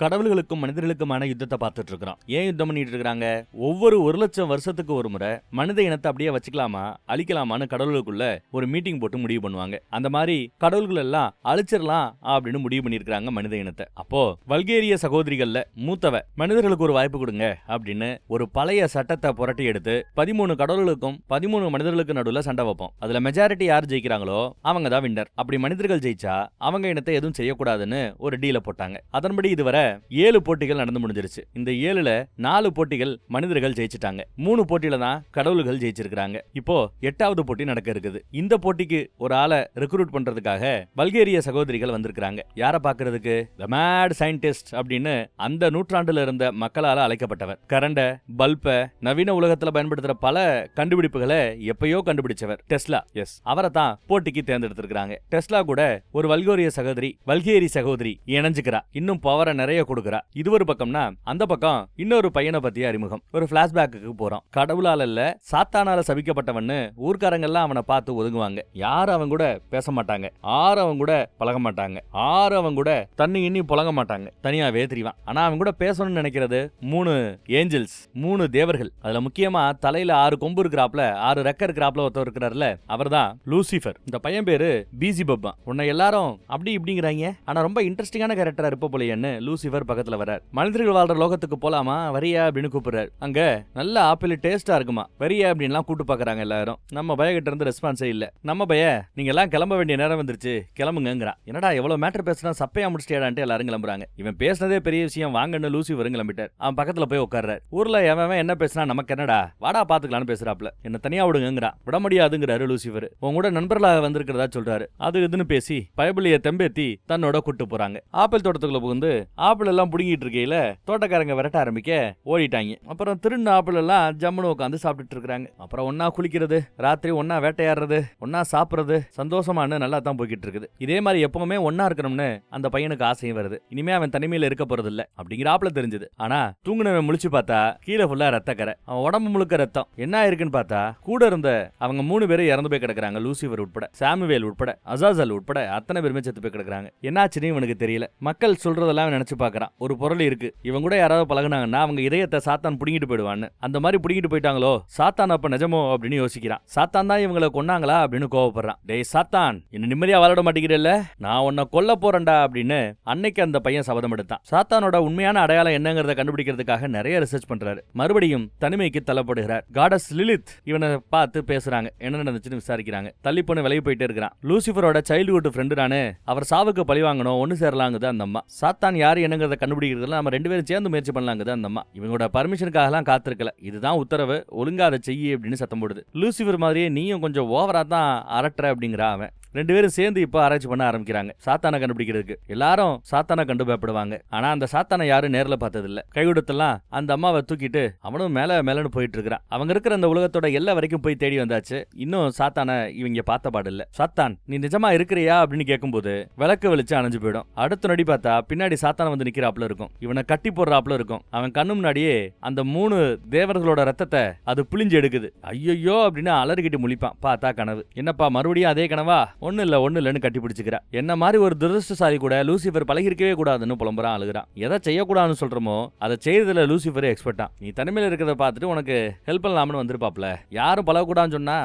கடவுள்களுக்கும் மனிதர்களுக்குமான யுத்தத்தை பார்த்துட்டு இருக்கிறோம். ஏன் யுத்தம் பண்ணிட்டு இருக்காங்க? ஒவ்வொரு 1,00,000 வருஷத்துக்கு ஒரு முறை மனித இனத்தை அப்படியே வச்சுக்கலாமா அழிக்கலாமான்னு கடவுளுக்குள்ள ஒரு மீட்டிங் போட்டு முடிவு பண்ணுவாங்க. அந்த மாதிரி கடவுள்கள் எல்லாம் அழிச்சிடலாம் அப்படின்னு முடிவு பண்ணிருக்காங்க மனித இனத்தை. அப்போ பல்கேரிய சகோதரிகள்ல மூத்தவ மனிதர்களுக்கு ஒரு வாய்ப்பு கொடுங்க அப்படின்னு ஒரு பழைய சட்டத்தை புரட்டி எடுத்து 13 கடவுள்களுக்கும் 13 மனிதர்களுக்கு நடுவில் சண்டை வைப்போம். அதுல மெஜாரிட்டி யார் ஜெயிக்கிறாங்களோ அவங்க தான் வின்னர். அப்படி மனிதர்கள் ஜெயிச்சா அவங்க இனத்தை எதுவும் செய்யக்கூடாதுன்னு ஒரு டீல போட்டாங்க. அதன்படி இதுவரை 7 போட்டிகள் நடந்து முடிஞ்சிருச்சு. இந்த 7ல 4 போட்டிகள் மனிதர்கள் ஜெயிச்சிட்டாங்க. 3 போட்டியில தான் கடவுள்கள் ஜெயிச்சிருக்காங்க. இப்போ 8வது போட்டி நடக்க இருக்குது. இந்த போட்டிக்கு ஒரு ஆளை ரெக்ரூட் பண்றதுக்காக பல்கேரிய சகோதரிகள் வந்திருக்காங்க. யார பாக்குறதுக்கு? தி மேட் சயின்டிஸ்ட் அப்படின்னு அந்த நூற்றாண்டுல இருந்த மக்களால அழைக்கப்பட்டவர். கரண்ட, பல்ப, நவீன உலகத்துல பயன்படுத்துற பல கண்டுபிடிப்புகளை எப்பயோ கண்டுபிடிச்சவர் டெஸ்லா. எஸ், அவரை தான் போட்டிக்கு தேர்ந்தெடுத்திருக்காங்க. டெஸ்லா கூட ஒரு பல்கேரி சகோதரி இணைஞ்சுக்கிறா. இன்னும் பவரை நிறைய கொடுக்கறா. இது ஒரு பக்கம்னா அந்த பக்கம் இன்னொரு பையனை பத்தி அறிமுகம். ஒரு பிளாஷ்பேக்கு போறோம். கடவுளால இல்ல சாத்தானால சபிக்கப்பட்டவன்னு ஊர்க்காரங்கெல்லாம் அவனை பார்த்து ஒதுங்குவாங்க. யாரும் அவன் கூட பேச மாட்டாங்க, ஆறு அவன் கூட பழக மாட்டாங்க, ஆறு அவன் கூட தண்ணி இன்னி புழங்க மாட்டாங்க, தனியாவே தெரிவான். ஆனா அவன் கூட பேசணும்னு நினைக்கிறது 3 ஏஞ்சல்ஸ், 3 தேவர்கள். அதுல முக்கியமா தலையில 6 கொம்பு இருக்கிறாப்ல, 6 ரெக்க இருக்கிறாப்ல ஒருத்தர் இருக்கிறார்ல, அவர் தான் லூசிஃபர். இந்த பையன் பேரு பீசிபப்பா. உன்னை எல்லாரும் அப்படி இப்படிங்கிறாங்க, ஆனா ரொம்ப இன்ட்ரெஸ்டிங்கான கேரக்டரா இருப்ப போலயேன்னு லூசிஃபர் பக்கத்துல வரார். மனிதர்கள் வாழ்ற லோகத்துக்கு போலாமா, வரியா அப்படின்னு கூப்பிடுறாரு. அங்க நல்ல ஆப்பிள் டேஸ்டா இருக்குமா, வரியா அப்படின்லாம் கூட்டு பாக்குறாங்க எல்லாரும். நம்ம பய கிட்ட இருந்து ரெஸ்பான்ஸே இல்ல. நம்ம பய நீங்க எல்லாம் கிளம்ப வேண்டிய நேரம் வந்துருச்சு, கிளம்புங்கிறான். என்னடா எவ்வளவு மேட்டர் பேசுனா சப்பையா முடிச்சிட்டியாடான்ட்டு எல்லாரும் கிளம்புறாங்க. இவன் பேசினதே பெரிய விஷயம், வாங்கன்னு லூசிஃபரும் கிளம்பிட்டார். அவன் பக்கத்துல போய் உட்கார்றாரு. ஊர்ல எவன் என்ன பேசினா நமக்கு என்னடா, வாடா பாத்துக்கலான்னு பேசுறாப்ல. என்ன தனியா விடுங்கிறான். விட முடியாதுங்கிறாரு லூசிஃபர். உங்க கூட நண்பர்களாக வந்திருக்கிறதா சொல்றாரு. அது இதுன்னு பேசி பைபிளிய தெம்பேத்தி தன்னோட கூட்டு போறாங்க. ஆப்பிள் தோட்டத்துக்குள்ள புகுந்து ஆப்பிள் எல்லாம் புடுங்கிட்டு இருக்கையில தோட்டக்காரங்க விரட்ட ஆரம்பிக்க ஓடிட்டாங்க. அப்புறம் திருண்ண ஆப்பிள் எல்லாம் ஜம்முன்னு உட்காந்து சாப்பிட்டுட்டு இருக்காங்க. அப்புறம் ஒன்னா குளிக்கிறது, ராத்திரி ஒன்னா வேட்டையாடுறது, ஒன்னா சாப்பிடுறது, சந்தோஷமானு நல்லா தான் போய்கிட்டு இருக்குது. இதே மாதிரி எப்பவுமே ஒன்னா இருக்கணும்னு அந்த பையனுக்கு ஆசையும் வருது. இனிமே அவன் தனிமையில இருக்க போறது இல்ல அப்படிங்கிற ஆப்பிள் தெரிஞ்சது. ஆனா தூங்குனவன் முழிச்சு பார்த்தா கீழே ஃபுல்லா ரத்தக்கரை, அவன் உடம்பு முழுக்க ரத்தம். என்ன இருக்குன்னு பார்த்தா கூட இருந்த அவங்க 3 பேரும் இறந்து போய் கிடக்குறாங்க. லூசிஃபர் உட்பட, சாமுவேல் உட்பட, அசாசல் உட்பட அத்தனை பேருமே செத்து போய் கிடக்குறாங்க. என்னாச்சுன்னு இவனுக்கு தெரியல. மக்கள் சொல்றதெல்லாம் நினைச்சு பாக்குறான். ஒரு பொருள் இருக்கு, இவங்க கூட யாராவது பழகுனாங்கன்னா அவங்க இதயத்தை சாத்தான் புடிங்கிட்டு போயிடுவான்னு. அந்த மாதிரி புடிங்கிட்டு போயிட்டாங்களோ, சாத்தான் அப்ப நிஜமோ அப்படின்னு யோசிக்கிறான். சாத்தான் தான் இவங்களை கொன்னாங்களா அப்படின்னு கோவப்படுறான். டேய் சாத்தான், இன்னும் நிம்மதியா வாழ மாட்டேங்கிறல்ல, நான் உன்னை கொல்ல போறேன்டா அப்படின்னு அன்னைக்கு அந்த பையன் சபதம் எடுத்தான். சாத்தானோட உண்மையான அடையாளம் என்னங்கறத கண்டுபிடிக்கிறதுக்காக நிறைய ரிசர்ச் பண்றாரு. மறுபடியும் தனிமைக்கு தள்ளப்படுகிறார். காடஸ் லிலித் இவனை பார்த்து பேசுறாங்க. என்ன நடந்துச்சுன்னு விசாரிக்கிறாங்க. தள்ளி போன விலகி போயிட்டே இருக்கிறான். லூசிஃபரோட சைல்ட்ஹுட் ஃப்ரெண்டு நானு, அவர் சாவுக்கு பழி வாங்கணும், ஒன்னு சேரலாங்குது அந்த அம்மா. சாத்தான் யாரு என்னங்கறத கண்டுபிடிக்கிறதுல நம்ம 2 பேரும் சேர்ந்து முயற்சி பண்ணலாங்குது அந்த அம்மா. இவங்களோட பர்மிஷனுக்காகலாம் காத்திருக்கல, இதுதான் உத்தரவு, ஒழுங்கா அதை செய்யி அப்படின்னு சத்தம் போடுது. லூசிஃபர் மாதிரியே நீயும் கொஞ்சம் ஓவரா தான் அரட்டுற அப்படிங்கிற அவன். 2 பேரும் சேர்ந்து இப்ப ஆராய்ச்சி பண்ண ஆரம்பிக்கிறாங்க சாத்தானை கண்டுபிடிக்கிறதுக்கு. எல்லாரும் சாத்தானை கண்டு பயப்படுவாங்க. ஆனா அந்த சாத்தானை யாரும் நேர்ல பார்த்தது இல்ல. கைவிடத்தெல்லாம் அந்த அம்மாவை தூக்கிட்டு அவனும் மேலன்னு போயிட்டு இருக்கிறான். அவங்க இருக்கிற அந்த உலகத்தோட எல்லா வரைக்கும் போய் தேடி வந்தாச்சு. இன்னும் சாத்தானை இவங்க பார்த்த பாடு இல்ல. சாத்தான், நீ நிஜமா இருக்கிறியா அப்படின்னு கேட்கும்போது விளக்கு வெளிச்சு அணைஞ்சு போயிடும். அடுத்த நொடி பார்த்தா பின்னாடி சாத்தானை வந்து நிக்கிறாப்ல இருக்கும். இவனை கட்டி போடுறாப்ல இருக்கும். அவன் கண்ணு முன்னாடியே அந்த 3 தேவர்களோட ரத்தத்தை அது புளிஞ்சு எடுக்குது. ஐயோ அப்படின்னு அலறிக்கிட்டு முழிப்பான். பார்த்தா கனவு. என்னப்பா மறுபடியும் அதே கனவா? ஒண்ணு இல்லன்னு கட்டி பிடிச்சுக்கிறா. என்ன மாதிரி ஒரு துரதிருஷ்டசாலி கூட லூசிஃபர் பழகிருக்கவே கூடாதுன்னு புலம்புறான், அழுகிறான். எதை செய்யக்கூடாதுன்னு சொல்றமோ அதை செய்யறதுல லூசிஃபர் எக்ஸ்பர்ட்டா. நீ தனிமையில இருக்கிறத பார்த்துட்டு உனக்கு ஹெல்ப் பண்ணலாம்னு வந்திருப்பாப்ல. யாரும் பழகக்கூடாதுன்னு சொன்னா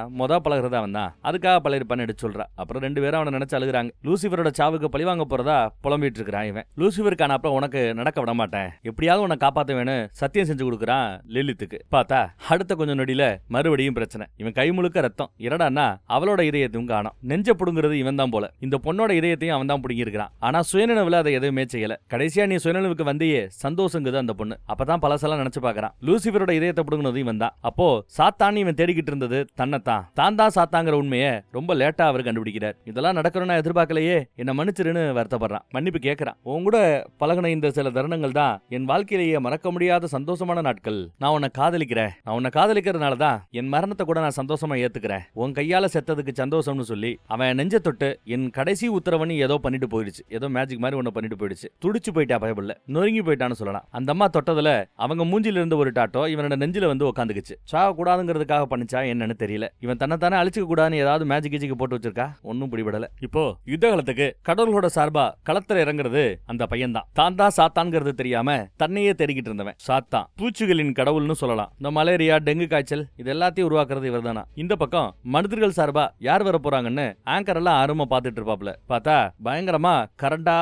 பழகிறதா அவன் தான், அதுக்காக பழகிருப்பான்னு எடுத்து சொல்றா. அப்புறம் 2 பேரும் அவனை நினைச்சு அழுகிறாங்க. லூசிஃபரோட சாவுக்கு பழிவாங்க போறதா புலம்பிட்டு இருக்கிறான் இவன். லூசிஃபருக்கான அப்ப உனக்கு நடக்க விட மாட்டேன், எப்படியாவது உன்னை காப்பாத்த வேணும் சத்தியம் செஞ்சு கொடுக்குறான் லிலித்துக்கு. பார்த்தா அடுத்த கொஞ்சம் நொடியில மறுபடியும் பிரச்சனை. இவன் கை முழுக்க ரத்தம். இரடான்னா அவளோட இதயத்தையும் காணோம். நெஞ்ச புடுங்குறது இவன் தான் போல. இந்த பொண்ணோட இதயத்தையும் அவன் தான் புடுங்கி இருக்கிறான். ஆனா சுயநினைவுல அதை எதுவுமே செய்யல. கடைசியா நீ சுயநினைவுக்கு வந்தியே சந்தோஷங்குது அந்த பொண்ணு. அப்பதான் பழசெல்லாம் நினைச்சு பாக்குறான். லூசிஃபரோட இதயத்தை புடுங்கினது இவன் தான். அப்போ சாத்தான் இவன் தேடிக்கிட்டு இருந்தது தன்னைத்தான். தான் சாத்தாங்கிற உண்மையை ரொம்ப லேட்டா அவர் கண்டுபிடிக்கிறார். இதெல்லாம் நடக்கணும்னு எதிர்பார்க்கலையே, என்ன மன்னிச்சிருன்னு வருத்தப்படுறான். மன்னிப்பு கேட்கறான். உன் கூட பழகின இந்த சில தருணங்கள் தான் என் வாழ்க்கையிலேயே மறக்க முடியாத சந்தோஷமான நாட்கள். நான் உன்னை காதலிக்கிறேன். நான் உன்னை காதலிக்கிறதுனாலதான் என் மரணத்தை கூட நான் சந்தோஷமா ஏத்துக்கிறேன். உன் கையால செத்ததுக்கு சந்தோஷம்னு சொல்லி அவன் என் நெஞ்ச தொட்டு என் கடைசி உத்தரவனி ஏதோ பண்ணிட்டு போயிடுச்சு, ஏதோ மேஜிக் மாதிரி ஒன்னு பண்ணிட்டு போயிடுச்சு. துடிச்சு போயிட்டா பயப்படல, நொறுங்கி போயிட்டான்னு சொல்லலாம். அந்த அம்மா தொட்டதுல அவங்க மூஞ்சில இருந்து ஒரு டாட்டோ இவனோட நெஞ்சில வந்து உட்காந்துக்குச்சு. சாக கூடாதுங்கிறதுக்காக பண்ணிச்சா என்னன்னு தெரியல. இவன் தன்னைத்தானே அழிச்சுக்க கூடாதுன்னு ஏதாவது மேஜிக் கீஜிக்கு போட்டு வச்சிருக்கா, ஒன்னும் பிடிபடல. இப்போ யுத்த காலத்துக்கு கடவுளோட சார்பா களத்துல இறங்குறது அந்த பையன் தான். தான் தான் சாத்தான்ங்கிறது தெரியாம தன்னையே தேடிக்கிட்டு இருந்தவன் சாத்தான். பூச்சிகளின் கடவுள்னு சொல்லலாம். இந்த மலேரியா, டெங்கு காய்ச்சல் இது எல்லாத்தையும் உருவாக்குறது இவர் தானா. இந்த பக்கம் மனிதர்கள் சார்பா யார் வர போறாங்கன்னு ஆங்கர் எல்லாம் ஆர்வமா பாத்துட்டு இருப்பாப்ல. பார்த்தா பயங்கரமா கரண்டா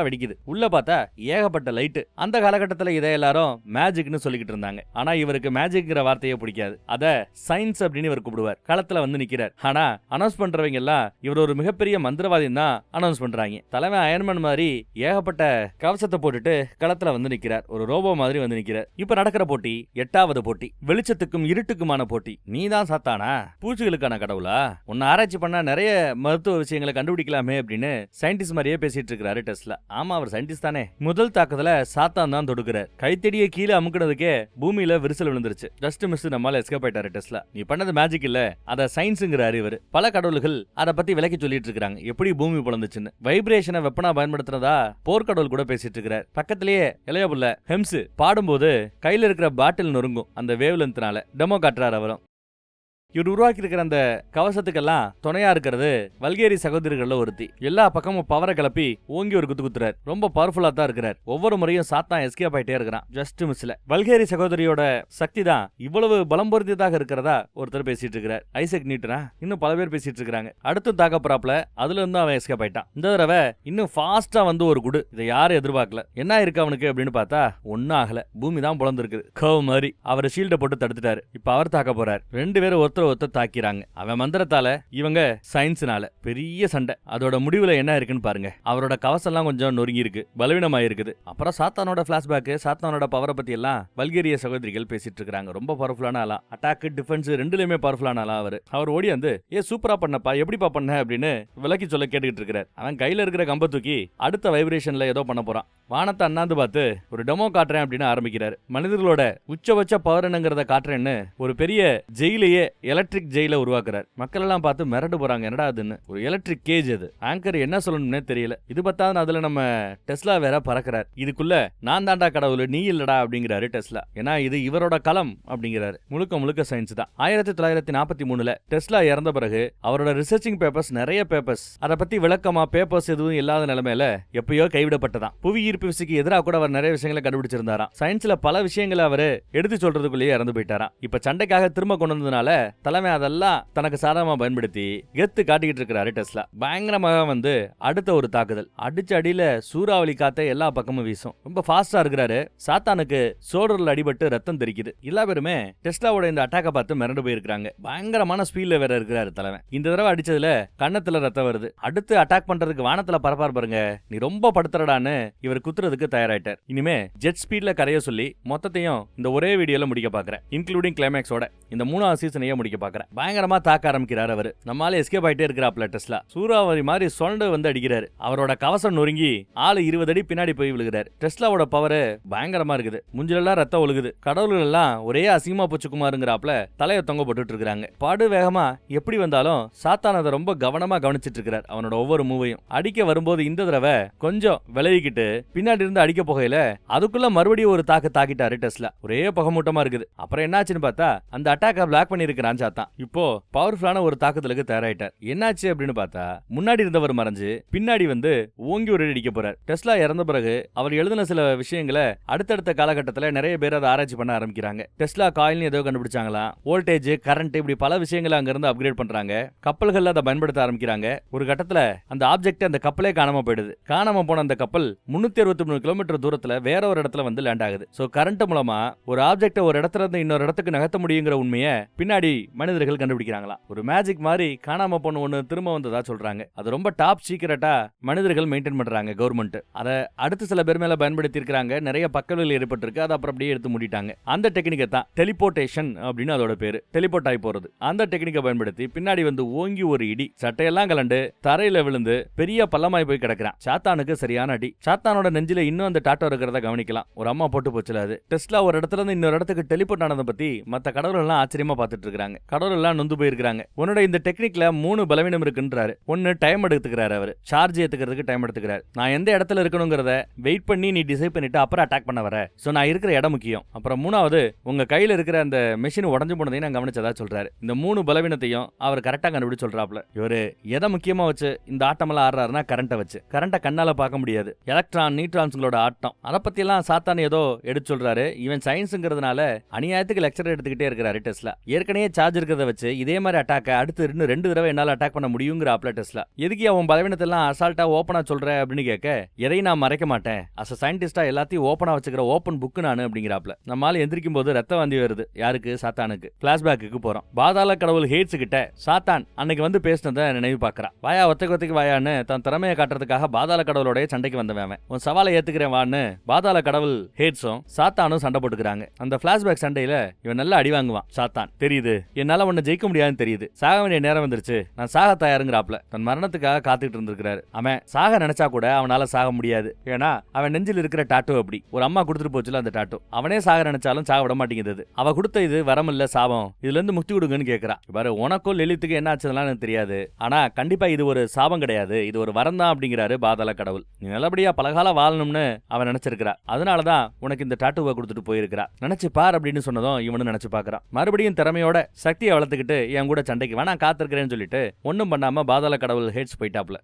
வெடிக்குது. உள்ள பார்த்தா ஏகப்பட்ட லைட். அந்த காலகட்டத்துல இதை எல்லாரும் மேஜிக்னு சொல்லிக்கிட்டு இருந்தாங்க. ஆனா இவருக்கு மேஜிக்ங்கிற வார்த்தையே பிடிக்காது. அத சயின்ஸ் அப்படின்னு இவர் கூப்பிடுவார். களத்துல வந்து நிக்கிறார். ஆனா அனௌன்ஸ் பண்றவங்க எல்லாம் இவர் ஒரு மிகப்பெரிய மந்திரவாதி தான் அனௌன்ஸ் பண்றாங்க. தலைமை அயன்மேன் மாதிரி ஏகப்பட்ட கவசத்தை போட்டுட்டு களத்துல வந்து நிக்கிறார். ஒரு ரோபோ மாதிரி வந்து நிக்கிறார். இப்ப நடக்கிற போட்டி 8வது போட்டி. வெளிச்சத்துக்கும் இருட்டுக்குமான போட்டி. நீதான் சாத்தானா, பூச்சிகளுக்கான கடவுளா, உன்னை ஆராய்ச்சி பண்ணா நிறைய மருத்துவ விஷயங்களை கண்டுபிடிக்கலாமே அப்படின்னு சயின்டிஸ்ட் மாதிரியே பேசிட்டு இருக்காரு டெஸ்லா. ஆமா, அவர் சயின்டிஸ்ட் தானே. முதல் தாக்குதல சாத்தான் தான் தொடுக்கிறார். கைத்தடியை கீழே அமுக்குனதுக்கே பூமியில விரிசல் விழுந்துருச்சு. ஜஸ்ட் மிஸ் நம்மால எஸ்கேப் ஆயிட்டாரு டெஸ்லா. நீ பண்ணது மேஜிக் இல்ல, அத சயின்ஸ்ங்கிறாரு இவர். பல கடவுள்கள் அதை பத்தி விளக்கி சொல்லிட்டு இருக்காங்க, எப்படி பூமி பிளந்துச்சுன்னு. வைப்ரேஷனை வெப்பனா பயன்படுத்துறதா போர்க்கடவுள் கூட பேசிட்டு இருக்கிறார். பக்கத்திலேயே இளையபுள்ள ஹெம்ஸ் பாடும்போது கையில இருக்கிற பாட்டில் நொறுங்கும் அந்த வேவ் லென்த்னால. டெமோ காட்டுறாரு அவரும். இவர் உருவாக்கி இருக்கிற அந்த கவசத்துக்கெல்லாம் துணையா இருக்கிறது வல்கேரி சகோதரிகள்ல ஒருத்தி. எல்லா பக்கமும் பவரை கிளப்பி ஓங்கி ஒரு குத்து குத்துறாரு. ரொம்ப பவர்ஃபுல்லா தான் இருக்கிறார். ஒவ்வொரு முறையும் சாத்தான் எஸ்கேப் ஆயிட்டே இருக்கிறான். ஜஸ்ட் மிஸ்ல. வல்கேரி சகோதரியோட சக்தி தான் இவ்வளவு பலம் பொருந்தியதாக இருக்கிறதா ஒருத்தர் பேசிட்டு இருக்கிறார். ஐசக் நியூட்டனா, இன்னும் பல பேர் பேசிட்டு இருக்காங்க. அடுத்து தாக்க போறாப்ல, அதுல இருந்து அவன் எஸ்கேப் ஆயிட்டான். இந்த தடவை இன்னும் ஃபாஸ்டா வந்து ஒரு குடு. இதை யாரும் எதிர்பார்க்கல. என்ன இருக்கு அவனுக்கு அப்படின்னு பார்த்தா ஒன்னும் ஆகல. பூமி தான் புலந்திருக்குது. கவ் மாதிரி அவர் ஷீல்ட போட்டு தடுத்துட்டாரு. இப்ப அவர் தாக்க போறார். ரெண்டு பேரும் ஒருத்தர் தாக்கிறாங்க. அவன் மந்திரத்தால, இவங்க சயின்ஸ்னால. பெரிய சண்டை. அதோட முடிவுல என்ன இருக்குன்னு பாருங்க. அவரோட கவசம் எல்லாம் கொஞ்சம் நொறுங்கி இருக்கு, பலவீனமா இருக்குது. அப்புறம் சாத்தானோட பிளாஷ்பேக், சாத்தானோட பவரை பத்தி எல்லாம் வல்கேரிய சகோதரிகள் பேசிட்டு இருக்காங்க. ரொம்ப பவர்ஃபுல்லான ஆளா, அட்டாக் டிஃபென்ஸ் ரெண்டுலயுமே பவர்ஃபுல்லான ஆளா அவர் ஓடி வந்து சூப்பரா பண்ணப்பா, எப்படிப்பா பண்ண அப்படின்னு விளக்கி சொல்ல கேட்டுக்கிட்டு இருக்கிறார். அவன் கையில இருக்கிற கம்ப தூக்கி அடுத்த வைப்ரேஷன்ல ஏதோ பண்ண போறான். வானத்தை அண்ணாந்து பார்த்து ஒரு டெமோ காட்டுறேன் அப்படின்னு ஆரம்பிக்கிறாரு. மனிதர்களோட உச்சபட்ச பவர் என்னங்கிறத காட்டுறேன்னு ஒரு பெரிய ஜெயிலையே எலக்ட்ரிக் ஜெயில உருவாக்குறார். மக்கள் எல்லாம் பார்த்து மிரண்டு போறாங்க, என்னடா அதுன்னு. ஒரு எலக்ட்ரிக் கேஜ் அது. ஆங்கர் என்ன சொல்லணும்னே தெரியல. இது பத்தாவது அதுல நம்ம டெஸ்லா வேற பறக்கிறார். இதுக்குள்ள நான் தாண்டா கடவுள், நீ இல்லடா அப்படிங்கிறாரு டெஸ்லா. ஏன்னா இது இவரோட களம் அப்படிங்கிறாரு. முழுக்க முழுக்க சயின்ஸ் தான். 1943 டெஸ்லா இறந்த பிறகு அவரோட ரிசர்ச்சிங் பேப்பர்ஸ், நிறைய பேப்பர்ஸ் அதை பத்தி விளக்கமா பேப்பர்ஸ் எதுவும் இல்லாத நிலைமையில எப்பயோ கைவிடப்பட்டதான். புவி ஈர்ப்பு விசைக்கு எதிராக கூட அவர் நிறைய விஷயங்களை கண்டுபிடிச்சிருந்தாராம். சயின்ஸ்ல பல விஷயங்களை அவரு எடுத்து சொல்றதுக்குள்ளேயே இறந்து போயிட்டாராம். இப்ப சண்டைக்காக திரும்ப கொண்டு வந்ததுனால தலைமை அதெல்லாம் தனக்கு சாதகமா பயன்படுத்தி கெத்து காட்டிக்கிட்டு இருக்கிறாரு டெஸ்லா. பயங்கரமாக வந்து அடுத்த ஒரு தாக்குதல். அடிச்ச அடியில சூறாவளி காத்த எல்லா பக்கமும் வீசும். ரொம்ப ஃபாஸ்டா இருக்கிறாரு. சாத்தானுக்கு சோடர்ல அடிபட்டு ரத்தம் தெரிக்குது. எல்லா பேருமே டெஸ்லாவோட இந்த அட்டாக்க பார்த்து மிரண்டு போயிருக்காங்க. பயங்கரமான ஸ்பீட்ல வேற இருக்கிறாரு தலைமை. இந்த தடவை அடிச்சதுல கண்ணத்துல ரத்தம் வருது. அடுத்து அட்டாக் பண்றதுக்கு வானத்துல பரப்பார் பாருங்க, நீ ரொம்ப படுத்துறடான்னு இவர் குத்துறதுக்கு தயாராயிட்டார். இனிமே ஜெட் ஸ்பீட்ல கரைய சொல்லி மொத்தத்தையும் இந்த ஒரே வீடியோல முடிக்க பாக்குறேன், இன்க்ளூடிங் கிளைமேக்ஸோட. இந்த 3வது சீசனையே முடிக்க பாக்குறேன். பயங்கரமா தாக்க ஆரம்பிக்கிறார் அவரு. நம்மால எஸ்கேப் ஆயிட்டே இருக்கிறாப்ல டெஸ்லா. சூறாவளி மாதிரி சொண்ட வந்து அடிக்கிறாரு. அவரோட கவசம் நொறுங்கி ஆளு 20 அடி பின்னாடி போய் விழுகிறார். டெஸ்லாவோட பவர் பயங்கரமா இருக்குது. முஞ்சிலெல்லாம் ரத்தம் ஒழுகுது. கடவுள்கள் எல்லாம் ஒரே அசிங்கமா போச்சுக்குமாருங்கிறாப்ல தலையை தொங்க போட்டுட்டு இருக்காங்க. படு வேகமா எப்படி வந்தாலும் சாத்தான் அதை ரொம்ப கவனமா கவனிச்சிட்டு இருக்கிறார். அவனோட ஒவ்வொரு மூவையும் அடிக்க வரும்போது இந்த தடவை கொஞ்சம் விலகிக்கிட்டு பின்னாடி இருந்து அடிக்க போகையில அதுக்குள்ள மறுபடியும் ஒரு தாக்கிட்டாரு டெஸ்லா. ஒரே புகமூட்டமா இருக்குது. அப்புறம் என்னாச்சுன்னு பார்த்தா அந்த அட்டாக்க பிளாக் பண்ணி இருக்கிறான் சாத்தான். இப்போ பவர்ஃபுல்லான ஒரு தாக்குதலுக்கு தயாராயிட்டார். என்னாச்சு அப்படின்னு பார்த்தா முன்னாடி இருந்தவர் மறைஞ்சு பின்னாடி வந்து ஓங்கி ஒரு அடிக்க போறார். டெஸ்லா இறந்த பிறகு அவர் எழுதின சில விஷயங்களை அடுத்தடுத்த காலகட்டத்தில் நிறைய பேர் அதை ஆராய்ச்சி பண்ண ஆரம்பிக்கிறாங்க. டெஸ்லா காயில்னு ஏதோ கண்டுபிடிச்சாங்களா, வோல்டேஜ், கரண்ட், இப்படி பல விஷயங்களை அங்க இருந்து அப்கிரேட் பண்றாங்க. கப்பல்கள் அதை பயன்படுத்த ஆரம்பிக்கிறாங்க. ஒரு கட்டத்துல அந்த ஆப்ஜெக்ட், அந்த கப்பலே காணாம போயிடுது. காணாம போன அந்த கப்பல் 363 கிலோமீட்டர் தூரத்துல வேற ஒரு இடத்துல வந்து லேண்ட் ஆகுது. சோ கரண்ட் மூலமா ஒரு ஆப்ஜெக்ட ஒரு இடத்துல இருந்து இன்னொரு இடத்துக்கு நகர்த்த முடியுங்கிற உண்மையை பின்னாடி மனிதர்கள் கண்டுபிடிக்கிறாங்களா. ஒரு மேஜிக் மாதிரி காணாம போன ஒண்ணு திரும்ப வந்ததா சொல்றாங்க. அது ரொம்ப டாப் சீக்கிரட்டா மனிதர்கள் மெயின்டைன் பண்றாங்க கவர்மெண்ட். அதை அடுத்து சில பேர் மேல பயன்படுத்தி இருக்காங்க. நிறைய பக்கவியல் ஏற்பட்டிருக்கு. அதை அப்புறம் அப்படியே எடுத்து மூடிட்டாங்க. அந்த டெக்னிக்கை தான் டெலிபோர்டேஷன் அப்படின்னு அதோட பேரு. டெலிபோர்ட் ஆகி போறது. அந்த டெக்னிக்கை பயன்படுத்தி பின்னாடி வந்து ஓங்கி ஒரு இடி, சட்டையெல்லாம் கலண்டு தரையில விழுந்து பெரிய பள்ளமாய் போய் கிடக்குறான். சாத்தானுக்கு சரியான அடி. சாத்தானோட நெஞ்சில இன்னும் அந்த டாட்டோ இருக்கிறத கவனிக்கலாம். ஒரு அம்மா போட்டு போச்சுல அது. டெஸ்லா ஒரு இடத்துல இருந்து இன்னொரு இடத்துக்கு டெலிபோர்ட் ஆனதை பத்தி மத்த கடவுள்கள் எல்லாம் ஆச்சரியமா பார்த்துட்டு இருக்காங்க. இருக்காங்க. கடவுள் எல்லாம் நொந்து போயிருக்காங்க. உன்னோட இந்த டெக்னிக்ல 3 பலவீனம் இருக்குன்றாரு. ஒன்னு டைம் எடுத்துக்கிறாரு, அவரு சார்ஜ் ஏத்துக்கிறதுக்கு டைம் எடுத்துக்கிறாரு. நான் எந்த இடத்துல இருக்கணுங்கிறத வெயிட் பண்ணி நீ டிசைட் பண்ணிட்டு அப்புறம் அட்டாக் பண்ண வர. சோ நான் இருக்கிற இடம் முக்கியம். அப்புறம் 3வது உங்க கையில இருக்கிற அந்த மெஷின் உடஞ்சு போனதையும் நான் கவனிச்சதா சொல்றாரு. இந்த 3 பலவீனத்தையும் அவர் கரெக்டா கண்டுபிடிச்சு சொல்றாப்ல. இவரு எதை முக்கியமா வச்சு இந்த ஆட்டமெல்லாம் ஆடுறாருன்னா கரண்ட்டை வச்சு. கரண்ட்டை கண்ணால பார்க்க முடியாது. எலக்ட்ரான் நியூட்ரான்ஸ்களோட ஆட்டம் அதை பத்தி எல்லாம் சாத்தான் ஏதோ எடுத்து சொல்றாரு. இவன் சயின்ஸ்ங்கிறதுனால அநியாயத்துக்கு லெக்சர் எடுத்துக்கிட்டே இருக்கிறாரு டெஸ்லா. ஏற்கனவே சார்ஜ் இருக்கிறத வச்சு இதே மாதிரி அட்டாக்க அடுத்து 2 தடவை என்னால அட்டாக் பண்ண முடியுங்கிற டெஸ்லா. எதுக்கு அவன் பலவீனத்தெல்லாம் அசால்ட்டா ஓப்பனா சொல்ற அப்படின்னு கேட்க, எதையும் நான் மறைக்க மாட்டேன், அஸ் சயின்டிஸ்டா எல்லாத்தையும் ஓப்பனா வச்சுக்கிற ஓப்பன் புக் நானு அப்படிங்கிறாப்ல. நம்மால எந்திரிக்கும் போது ரத்த வாந்தி வருது. யாருக்கு? சாத்தானுக்கு. பிளாஷ்பேக்கு போறோம். பாதாள கடவுள் ஹேட்ஸ் கிட்ட சாத்தான் அன்னைக்கு வந்து பேசினதை நினைவு பார்க்கறான். வாயா ஒத்தைக்கு வாயான்னு தன் திறமையை காட்டுறதுக்காக பாதாள கடவுளோட சண்டைக்கு வந்தவன். உன் சவாலை ஏத்துக்கிறேன் வான்னு பாதாள கடவுள் ஹேட்ஸும் சாத்தானும் சண்டை போட்டுக்கிறாங்க. அந்த பிளாஷ்பேக் சண்டையில இவன் நல்லா அடி வாங்குவான். சாத்தான் தெரியுது, என்னால உன்னை ஜெயிக்க முடியாதுன்னு தெரியுது, சாக வேண்டிய நேரம் வந்துருச்சு, நான் சாக தயாருங்கிறாப்ல. தன் மரணத்துக்காக காத்துட்டு இருந்திருக்கிறாரு. அவன் சாக நினைச்சா கூட அவனால சாக முடியாது. ஏன்னா அவன் நெஞ்சில் இருக்கிற டாட்டோ அப்படி. ஒரு அம்மா கொடுத்துட்டு போச்சுல அந்த டாட்டோ. அவனே சாக நினைச்சாலும் சாக விட மாட்டேங்குது. அவ கொடுத்த இது வரம் இல்ல சாபம், இதுல இருந்து முக்தி கொடுங்கன்னு கேட்கிறான். பாரு, உனக்கும் லலித்துக்கு என்ன ஆச்சுலாம் எனக்கு தெரியாது, ஆனா கண்டிப்பா இது ஒரு சாபம் கிடையாது, இது ஒரு வரம் தான் அப்படிங்கிறாரு பாதாள கடவுள். நீ நல்லபடியா பலகால வாழணும்னு அவன் நினைச்சிருக்கிறா. அதனாலதான் உனக்கு இந்த டாட்டூவை கொடுத்துட்டு போயிருக்கிறா. நினைச்சு பார் அப்படின்னு சொன்னதும் இவனு நினைச்சு பாக்குறான். மறுபடியும் திறமையோட சக்தியை வளர்த்துக்கிட்டு என் கூட சண்டைக்கு வேணா காத்திருக்கிறேன்னு சொல்லிட்டு ஒன்னும் பண்ணாம பாதாள கடவுள் ஹேட்ஸ் போயிட்டாப்ல.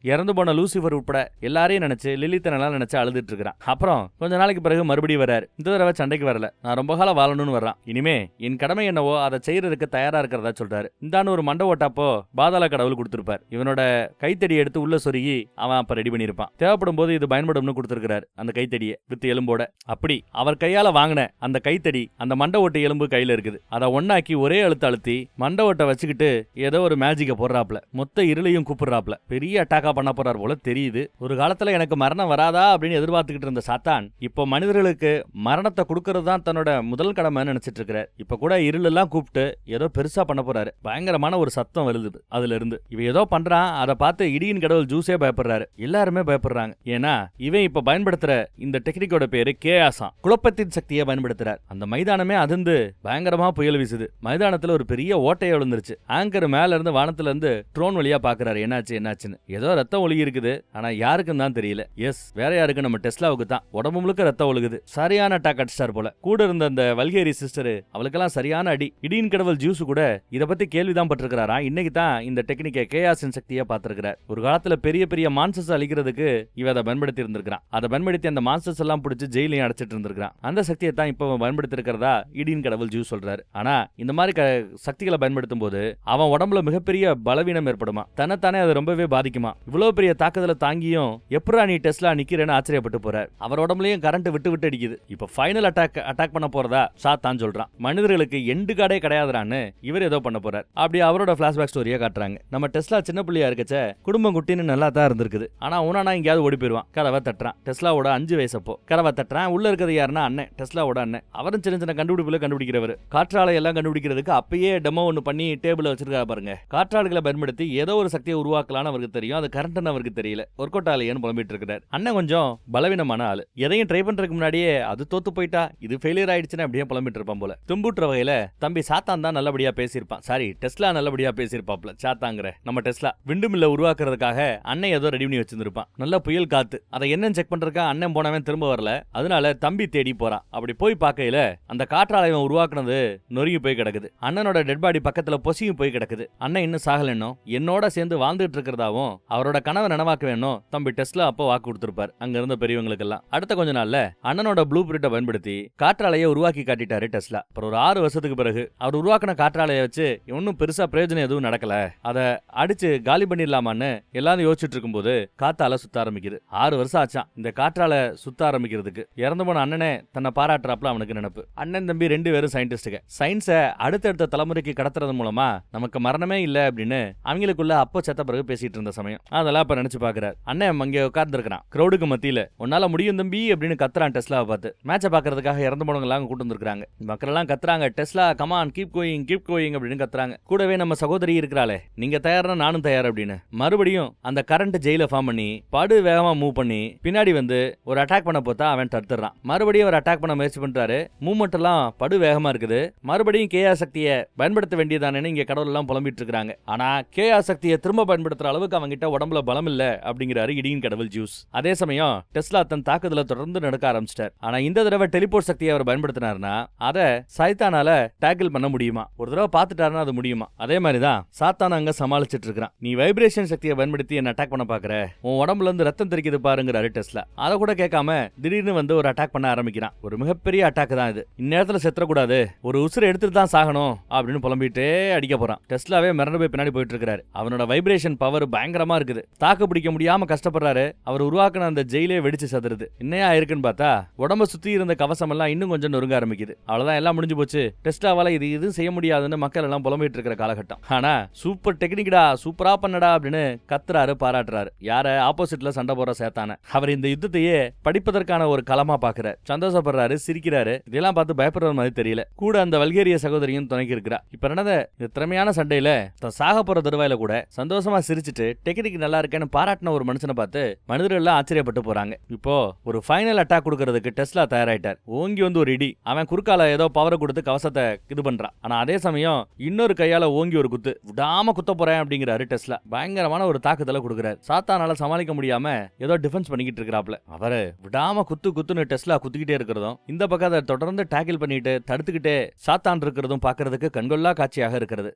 இறந்து போன லூசிஃபர் உட்பட எல்லாரையும் நினைச்சு லிலித்த நல்லா நினைச்சு அழுதுட்டு இருக்கிறான். அப்புறம் கொஞ்ச நாளைக்கு பிறகு மறுபடியும் வர்றாரு. இந்த தடவை சண்டைக்கு வரல, நான் ரொம்ப காலம் வாழணும்னு வர்றான். இனிமே என் கடமை என்னவோ அதை செய்யறதுக்கு தயாரா இருக்கிறதா சொல்றாரு. இந்தான்னு ஒரு மண்டை ஓட்டாப்போ பாதாள கடவுள் கொடுத்திருப்பார். இவனோட கைத்தடி எடுத்து உள்ள சொருகி அவன் அப்ப ரெடி பண்ணிருப்பான். தேவைப்படும் போது இது பயன்படும்னு கொடுத்திருக்கிறாரு அந்த கைத்தடியை வித்து எலும்போட. அப்படி அவர் கையால வாங்கின அந்த கைத்தடி அந்த மண்டை ஓட்டு எலும்பு கையில இருக்குது. அதை ஒன்னாக்கி ஒரே அழுத்தி மண்டை ஓட்டை வச்சுக்கிட்டு ஏதோ ஒரு மேஜிக்க போடுறாப்ல. மொத்த இருளையும் கூப்பிடுறாப்ல. பெரிய அட்டாக்கா பண்ண போறார் போல தெரியுது. ஒரு காலத்துல எனக்கு மரணம் வராதா அப்படின்னு எதிர்பார்த்துக்கிட்டு இருந்த சாத்தான் இப்போ மனிதர்களுக்கு மரணத்தை கொடுக்கறது தான் தன்னோட முதல் கடமைன்னு நினைச்சிட்டு இருக்கிறார். இப்ப கூட இருள் எல்லாம் கூப்பிட்டு ஏதோ பெருசா பண்ண போறாரு. பயங்கரமான ஒரு சத்தம் வருது அதுல இருந்து. இவன் ஏதோ பண்றான். அதை பார்த்து இடியின் கடவுள் ஜூஸே பயப்படுறாரு. எல்லாருமே பயப்படுறாங்க. ஏன்னா இவன் இப்ப பயன்படுத்துற இந்த டெக்னிக்கோட பேரு கேயாசாம். குழப்பத்தின் சக்தியை பயன்படுத்துறார். அந்த மைதானமே அதிர்ந்து பயங்கரமா புயல் வீசுது. மைதானத்துல ஒரு பெரிய ஓட்டையை விழுந்துருச்சு. ஆங்கர் மேல இருந்து வானத்துல இருந்து ட்ரோன் வழியா பாக்குறாரு. என்னாச்சுன்னு. ஏதோ ரத்தம் ஒழுகி இருக்குது. ஆனா யாருக்கும் தான் தெரியல. எஸ், வேற யாருக்கு? நம்ம டெஸ்லாவுக்கு தான். உடம்பு முழுக்க ரத்தம் ஒழுகுது. சரியான அட்டாக் அடிச்சார் போல. கூட இருந்த அந்த வல்கேரி சிஸ்டர் அவளுக்கெல்லாம் சரியான அடி. இடியின் கடவுள் ஜூஸ் கூட இத பத்தி கேள்விதான் பட்டிருக்கிறாரா. இன்னைக்கு தான் இந்த டெக்னிக்கை கேயாசின் சக்தியை பார்த்திருக்கிறார். ஒரு காலத்துல பெரிய பெரிய மான்ஸ்டர்ஸ் அழிக்கிறதுக்கு இவ அதை பயன்படுத்தி இருந்திருக்கான். அதை பயன்படுத்தி அந்த மான்ஸ்டர்ஸ் எல்லாம் பிடிச்சி ஜெயிலையும் அடைச்சிட்டு இருந்திருக்கான். அந்த சக்தியை தான் இப்ப பயன்படுத்தி இருக்கிறதா இடியின் கடவுள் ஜூஸ் சொல்றாரு. ஆனா இந்த மாதிரி சக்திகளை பயன்படுத்தும் போது அவன் உடம்புல மிகப்பெரிய பலவீனம் ஏற்படுமா. தன்னைத்தானே அது ரொம்பவே பாதிக்குமா. இவ்வளவு பெரிய தாக்குதல தாங்கியும் எப்பரா நீ டெஸ்லா நிக்கிறேன்னு ஆச்சரியப்பட்டு போறார். அவர் உடம்புலயும் கரண்ட் விட்டு அடிக்குது. இப்ப ஃபைனல் அட்டாக் பண்ண போறதா சாத்தான் சொல்றான். மனிதர்களுக்கு எண்டு காடே கிடையாதுறான்னு இவர் ஏதோ பண்ண போறார். அப்படி அவரோட பிளாஷ்பேக் ஸ்டோரியை காட்டுறாங்க. நம்ம டெஸ்லா சின்ன பிள்ளையா இருக்கச்ச குடும்பம் குட்டின்னு நல்லா தான் இருந்திருக்குது. ஆனா உனானா எங்கேயாவது ஓடி போயிருவான். கதவை தட்டுறான். டெஸ்லாவோட 5 வயசப்போ கதவை தட்டுறான். உள்ள இருக்கிறது யாருன்னா அண்ணன், டெஸ்லாவோட அண்ணன். அவரும் சின்ன சின்ன கண்டுபிடிப்புல கண்டுபிடிக்கிறவர். காற்றாலை எல்லாம் கண்டுபிடிக்கிறதுக்கு அப்பயே டெமோ ஒன்னு பண்ணி டேபிள் வச்சிருக்கா பாருங்க. காற்றாலைகளை பயன்படுத்தி ஏதோ ஒரு சக்தியை உருவாக்கலான்னு அவருக்கு தெரியும். அது கரண்ட் அவருக்கு தெரியல. ஒர்க் அவுட் ஆலையன்னு புலம்பிட்டு இருக்கிறார். அண்ணன் கொஞ்சம் பலவீனமான ஆளு. எதையும் ட்ரை பண்றதுக்கு முன்னாடியே அது தோத்து போயிட்டா, இது ஃபெயிலியர் ஆயிடுச்சுன்னு அப்படியே புலம்பிட்டு இருப்பான் போல. தும்புற்ற வகையில தம்பி சாத்தான் தான் நல்லபடியா பேசியிருப்பான். சாரி, டெஸ்லா நல்லபடியா பேசியிருப்பாப்ல. சாத்தாங்கிற நம்ம டெஸ்லா விண்டுமில்ல உருவாக்குறதுக்காக அண்ணன் ஏதோ ரெடி பண்ணி வச்சிருப்பான். நல்ல புயல் காத்து. அதை என்னன்னு செக் பண்றதுக்காக அண்ணன் போனவன் திரும்ப வரல. அதனால தம்பி தேடி போறான். அப்படி போய் பார்க்கையில அந்த காற்றாலைவன் உருவாக்குனது நொறுங்கி போய் கிடக்குது. அண்ணனோட டெட் பாடி பக்கத்துல பொசியும் போய் கிடக்குது. அண்ணன் இன்னும் சாகலன்னோ என்னோட சேர்ந்து வாழ்ந்துட்டு இருக்கிறதாவும் அவரோட கனவை நனவாக்க வேணும் தம்பி டெஸ்லா அப்போ வாக்கு கொடுத்திருப்பார் அங்க இருந்த பெரியவங்களுக்கு எல்லாம். அடுத்த கொஞ்ச நாள்ல அண்ணனோட ப்ளூ பிரிண்ட பயன்படுத்தி காற்றாலையை உருவாக்கி காட்டிட்டாரு டெஸ்லா. அப்புறம் ஒரு 6 வருஷத்துக்கு பிறகு அவர் உருவாக்கின காற்றாலையை வச்சு இன்னும் பெருசா பிரயோஜனம் எதுவும் நடக்கல. அதை அடிச்சு காலி பண்ணிடலாமான்னு எல்லாரும் யோசிச்சுட்டு இருக்கும்போது காத்தால சுத்த ஆரம்பிக்குது. 6 வருஷம் ஆச்சான் இந்த காற்றால சுத்த ஆரம்பிக்கிறதுக்கு. இறந்து போன அண்ணனே தன்னை பாராட்டுறாப்ல அவனுக்கு நினைப்பு. அண்ணன் தம்பி 2 பேரும் சயின்டிஸ்டுங்க. சயின்ஸை அடுத்தடுத்த தலைமுறைக்கு கடத்துறது மூலமா நமக்கு மரணமே இல்ல அப்படின்னு அவங்களுக்குள்ள அப்போ செத்த பிறகு பேசிட்டு இருந்த சமயம். அதெல்லாம் அப்ப நினைச்சு பாக்குறாரு. அண்ணன் அங்க உட்கார்ந்து இருக்கிறான் கிரௌடுக்கு மத்தியில. உன்னால முடியும் தம்பி அப்படின்னு கத்துறான் டெஸ்லாவை பார்த்து. மேட்சை பாக்குறதுக்காக இறந்து போனவங்க எல்லாம் கூட்டு வந்திருக்காங்க. மக்கள் எல்லாம் கத்துறாங்க, டெஸ்லா கமான் கீப் கோயிங் அப்படின்னு கத்துறாங்க. கூடவே நம்ம சகோதரி இருக்கிறாளே, நீங்க தயார்னா நானும் தயார் அப்படின்னு. மறுபடியும் அந்த கரண்ட் ஜெயில ஃபார்ம் பண்ணி படு வேகமா மூவ் பண்ணி பின்னாடி வந்து ஒரு அட்டாக் பண்ண போத்தா அவன் தடுத்துறான். மறுபடியும் அவர் அட்டாக் பண்ண முயற்சி பண்றாரு. மூவ்மெண்ட் எல்லாம் படு வேகமா இருக்குது. மறுபடியும் கேயா சக்தியை பயன்படுத்த வேண்டியதானே இங்க கடவுள் எல்லாம் புலம்பிட்டு இருக்காங்க. ஆனா கேயா சக்தியை திரும்ப பயன்படுத்துற அளவுக்கு அவங்க கிட்ட உடம்புல பலம் இல்ல அப்படிங்கிறாரு இடியின் கடவுள் ஜூஸ். அதே சமயம் டெஸ்லா தன் தாக்குதல தொடர்ந்து நடக்க ஆரம்பிச்சிட்டார். ஆனா இந்த தடவை டெலிபோர்ட் சக்தியை அவர் பயன்படுத்தினார்னா அதை சைத்தானால டேக்கிள் பண்ண முடியுமா? ஒரு தடவை பார்த்துட்டாருன்னா அது முடியுமா? அதே மாதிரிதான் சாத்தான் அங்க சமாளிச்சிட்டு இருக்கான். நீ வைப்ரேஷன் சக்தியை பயன்படுத்தி என்ன அட்டாக் பண்ண பாக்குற, உன் உடம்புல இருந்து ரத்தம் தெரிக்குது பாருங்கிறாரு டெஸ்லா. அதை கூட கேட்காம திடீர்னு வந்து ஒரு அட்டாக் பண்ண ஆரம்பிக்கிறான். ஒரு மிகப்பெரிய அட்டாக் தான் இது. இந்நேரத்துல செத்துறக்கூடாது, ஒரு உசுரை எடுத்துட்டு தான் சாகணும் அப்படின்னு புலம்பிட்டே அடிக்க போறான். டெஸ்லாவே மிரண்டு போய் பின்னாடி போயிட்டு இருக்காரு. அவனோட வைப்ரேஷன் பவர் பயங்கரமா இருக்குது. தாக்கு பிடிக்க முடியாம கஷ்டப்படுறாரு. அவர் உருவாக்கின அந்த ஜெயிலே வெடிச்சு சதுருது. என்னையா இருக்குன்னு பார்த்தா உடம்ப சுத்தி இருந்த கவசம் எல்லாம் இன்னும் கொஞ்சம் நொறுங்க ஆரம்பிக்குது. அவ்வளவுதான், எல்லாம் முடிஞ்சு போச்சு. டெஸ்லாவால இது செய்ய முடியாதுன்னு மக்கள் எல்லாம் புலம்பிட்டு இருக்கிற காலகட்டம். ஆனா சூப்பர் டெக்னிக்டா, சூப்பரா பண்ணடா அப்படின்னு கத்துறாரு, பாராட்டுறாரு. யார ஆப்போசிட்ல சண்டை போற சேத்தான. அவர் இந்த யுத்தத்தையே படிப்பதற்கான ஒரு களமா பாக்குறாரு. சந்தோஷப்படுறாரு, சிரிக்கிறாரு. இதெல்லாம் பார்த்து பயப்படுற மாதிரி தெரியல. கூட அந்த வல்கேரிய சகோதரியும் துணைக்கு இருக்கிறா. இப்ப நடந்த இந்த திறமையான சண்டையில தான் சாக போற தருவாயில கூட சந்தோஷமா சிரிச்சிட்டு டெக்னிக் நல்லா இருக்கேன்னு பாராட்டின ஒரு மனுஷனை பார்த்து மனிதர்கள் எல்லாம் ஆச்சரியப்பட்டு போறாங்க. இப்போ ஒரு ஃபைனல் அட்டாக் கொடுக்கறதுக்கு டெஸ்லா தயாராயிட்டார். ஓங்கி வந்து ஒரு இடி. அவன் குறுக்கால ஏதோ பவரை கொடுத்து கவசத்தை இது பண்றான். ஆனா அதே சமயம் இன்னொரு கையால ஓங்கி ஒரு குத்து. விடாம குத்த போறேன் அப்படிங்கிறாரு டெஸ்லா. பயங்கரமான ஒரு தாக்குதலை கொடுக்கிறார். சாத்தானால சமாளிக்க முடியாம ஏதோ டிஃபென்ஸ் பண்ணிக்கிட்டு இருக்கிறாப்ல. அவரு விடாம குத்துன்னு டெஸ்லா குத்திக்கிட்டே இருக்கிறதும், இந்த பக்கம் அதை தொடர்ந்து டேக்கிள் பண்ணிட்டு தடுத்துக்கிட்டே சாத்தான் இருக்கிறதும் பாக்குறதுக்கு கண்கொள்ளா காட்சியாக இருக்கிறது.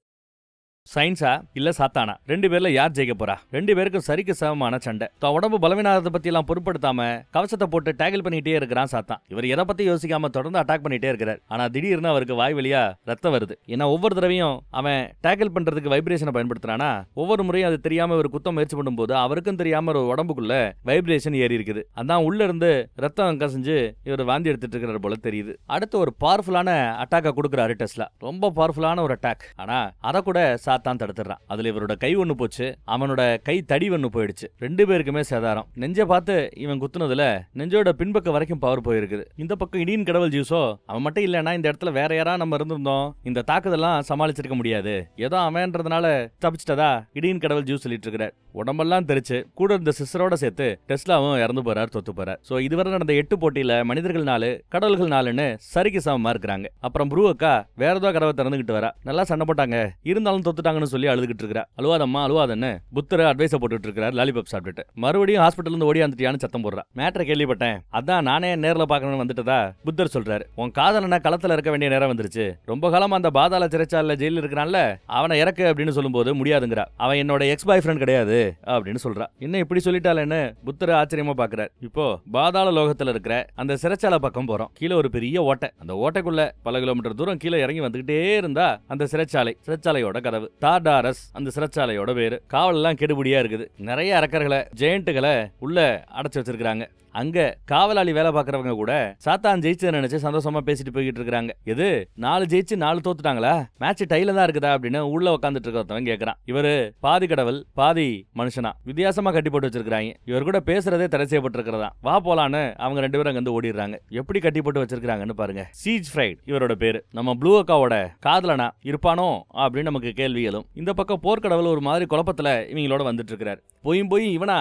சயின்ஸா இல்ல சாத்தானா, ரெண்டு பேர்ல யார் ஜெயிக்க போறா? ரெண்டு பேருக்கும் சரிக்கு சமமான சண்டை. தான் உடம்பு பலவீனத்தை பத்தி எல்லாம் பொருட்படுத்தாம கவசத்தை போட்டு டேக்கிள் பண்ணிட்டே இருக்கிறான் சாத்தான். இவர் எதை பத்தி யோசிக்காம தொடர்ந்து அட்டாக் பண்ணிட்டே இருக்கிறார். ஆனா திடீர்னு அவருக்கு வாய் வழியா ரத்தம் வருது. ஏன்னா ஒவ்வொரு தடவையும் அவன் டேக்கிள் பண்றதுக்கு வைப்ரேஷனை பயன்படுத்துறானா, ஒவ்வொரு முறையும் அது தெரியாம ஒரு குத்தம் முயற்சி பண்ணும்போது அவருக்கும் தெரியாம ஒரு உடம்புக்குள்ள வைப்ரேஷன் ஏறி இருக்குது. அதான் உள்ள இருந்து ரத்தம் கசிஞ்சு இவர் வாந்தி எடுத்துட்டு இருக்கிற போல தெரியுது. அடுத்து ஒரு பவர்ஃபுல்லான அட்டாக்கை கொடுக்குறாரு டெஸ்லா. ரொம்ப பவர்ஃபுல்லான ஒரு அட்டாக். ஆனா அதை கூட தான் தடுத்துறான். அதுல இவரோட கை ஒண்ணு போச்சு, அவனோட கை தடி ஒண்ணு போயிடுச்சு. ரெண்டு பேருக்குமே சேதாரம். நெஞ்ச பார்த்து இவன் குத்துனதுல நெஞ்சோட பின்பக்க வரைக்கும் பவர் போயிருக்குது. இந்த பக்கம் இடியின் கடவுள் ஜூஸோ அவன் மட்டும் இல்லைன்னா இந்த இடத்துல வேற யாரா நம்ம இருந்திருந்தோம் இந்த தாக்குதெல்லாம் சமாளிச்சிருக்க முடியாது. ஏதோ அவன்றதுனால தப்பிச்சிட்டதா இடியின் கடவுள் ஜூஸ் சொல்லிட்டு இருக்கிறார். உடம்பெல்லாம் தெரிச்சு கூட இருந்த சிஸ்டரோட சேர்த்து டெஸ்லாவும் இறந்து போறார், தொத்து போறார். சோ இதுவரை நடந்த 8 போட்டியில மனிதர்கள் 4 கடவுள்கள் 4ன்னு சரிக்கு சமமா இருக்கிறாங்க. அப்புறம் ப்ரூ அக்கா வேற ஏதோ கதவை திறந்துகிட்டு வரா. நல்லா சண்டை போட்டாங்க, இருந்தாலும் தொத்துட்டாங்கன்னு சொல்லி அழுதுகிட்டு இருக்கா. அழுவாதம்மா அழுவாதன்னு புத்தரை அட்வைஸ் போட்டுட்டு இருக்காரு. லாலிபாப் சாப்பிட்டுட்டு மறுபடியும் ஹாஸ்பிட்டல் இருந்து ஓடியாந்துட்டியான்னு சத்தம் போடுறா. மேட்டரை கேள்விப்பட்டேன், அதான் நானே நேர்ல பாக்கணும்னு வந்துட்டதா புத்தர் சொல்றாரு. உன் காதலனா களத்துல இருக்க வேண்டிய நேரம் வந்துருச்சு. ரொம்ப காலமா அந்த பாதாள சிறைச்சாலையில ஜெயில இருக்கிறான்ல, அவனை இறக்கு அப்படின்னு சொல்லும்போது முடியாதுங்கிறா. அவன் என்னோட எக்ஸ் பாய் ஃப்ரெண்ட் கிடையாது அப்படின்னு சொல்றா. என்ன இப்படி சொல்லிட்டாலேன்னு புத்தர் ஆச்சரியமா பாக்குறாரு. இப்போ பாதாள லோகத்துல இருக்கிற அந்த சிறைச்சாலை பக்கம் போறோம். கீழே ஒரு பெரிய ஓட்டை. அந்த ஓட்டைக்குள்ள பல கிலோமீட்டர் தூரம் கீழே இறங்கி வந்துகிட்டே இருந்தா அந்த சிறைச்சாலையோட கதவு. தார்டாரஸ் அந்த சிறைச்சாலையோட பேரு. காவல் எல்லாம் கெடுபடியா இருக்குது. நிறைய அரக்கர்களை ஜெயண்ட்டுகளை உள்ள அடைச்சு வச்சிருக்காங்க. அங்க காவலாளி வேலை பாக்குறவங்க கூட சாத்தான் ஜெயிச்சு நினைச்சு சந்தோஷமா பேசிட்டு போய்கிட்டு இருக்காங்க. எது 4 ஜெயிச்சு 4 தோத்துட்டாங்களா? மேட்ச் டைல தான் இருக்குதா அப்படின்னு உள்ள உட்காந்துட்டு இருக்கவன் கேக்குறான். இவரு பாதி கடவுள் பாதி மனுஷனா வித்தியாசமா கட்டி போட்டு வச்சிருக்காங்க. இவர் கூட பேசுறதே தடை செய்யப்பட்டிருக்கிறதா. வா போலான்னு அவங்க 2 பேரும் அங்க வந்து ஓடிடுறாங்க. எப்படி கட்டி போட்டு வச்சிருக்காங்கன்னு பாருங்க. சீஜ் ஃப்ரைட் இவரோட பேரு. நம்ம ப்ளூ அக்காவோட காதலனா இருப்பானோ அப்படின்னு நமக்கு கேள்வி எழும். இந்த பக்கம் போர்க்கடவுள் ஒரு மாதிரி குழப்பத்துல இவங்களோட வந்துட்டு இருக்கிறார். போய் இவனா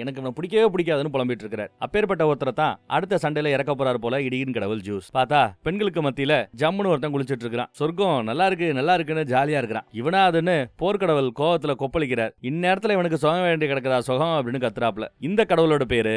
எனக்கு இவனை பிடிக்கவே பிடிக்காதுன்னு புலம்பிட்டு இருக்கிறார். அப்பேற்பட்ட ஒருத்தரை தான் அடுத்த சண்டையில இறக்க போறாரு போல இடியின் கடவுள் ஜூஸ். பார்த்தா பெண்களுக்கு மத்தியில ஜம்முன்னு ஒருத்தன் குளிச்சிட்டு இருக்கான். சொர்க்கம் நல்லா இருக்குன்னு ஜாலியா இருக்கிறான். இவனா அதுன்னு போர்க்கடவுள் கோவத்துல கொப்பளிக்கிறார். இந்நேரத்துல இவனுக்கு சுகம் வேண்டி கிடக்குதா சுகம் அப்படின்னு கத்துறாப்ல. இந்த கடவுளோட பேரு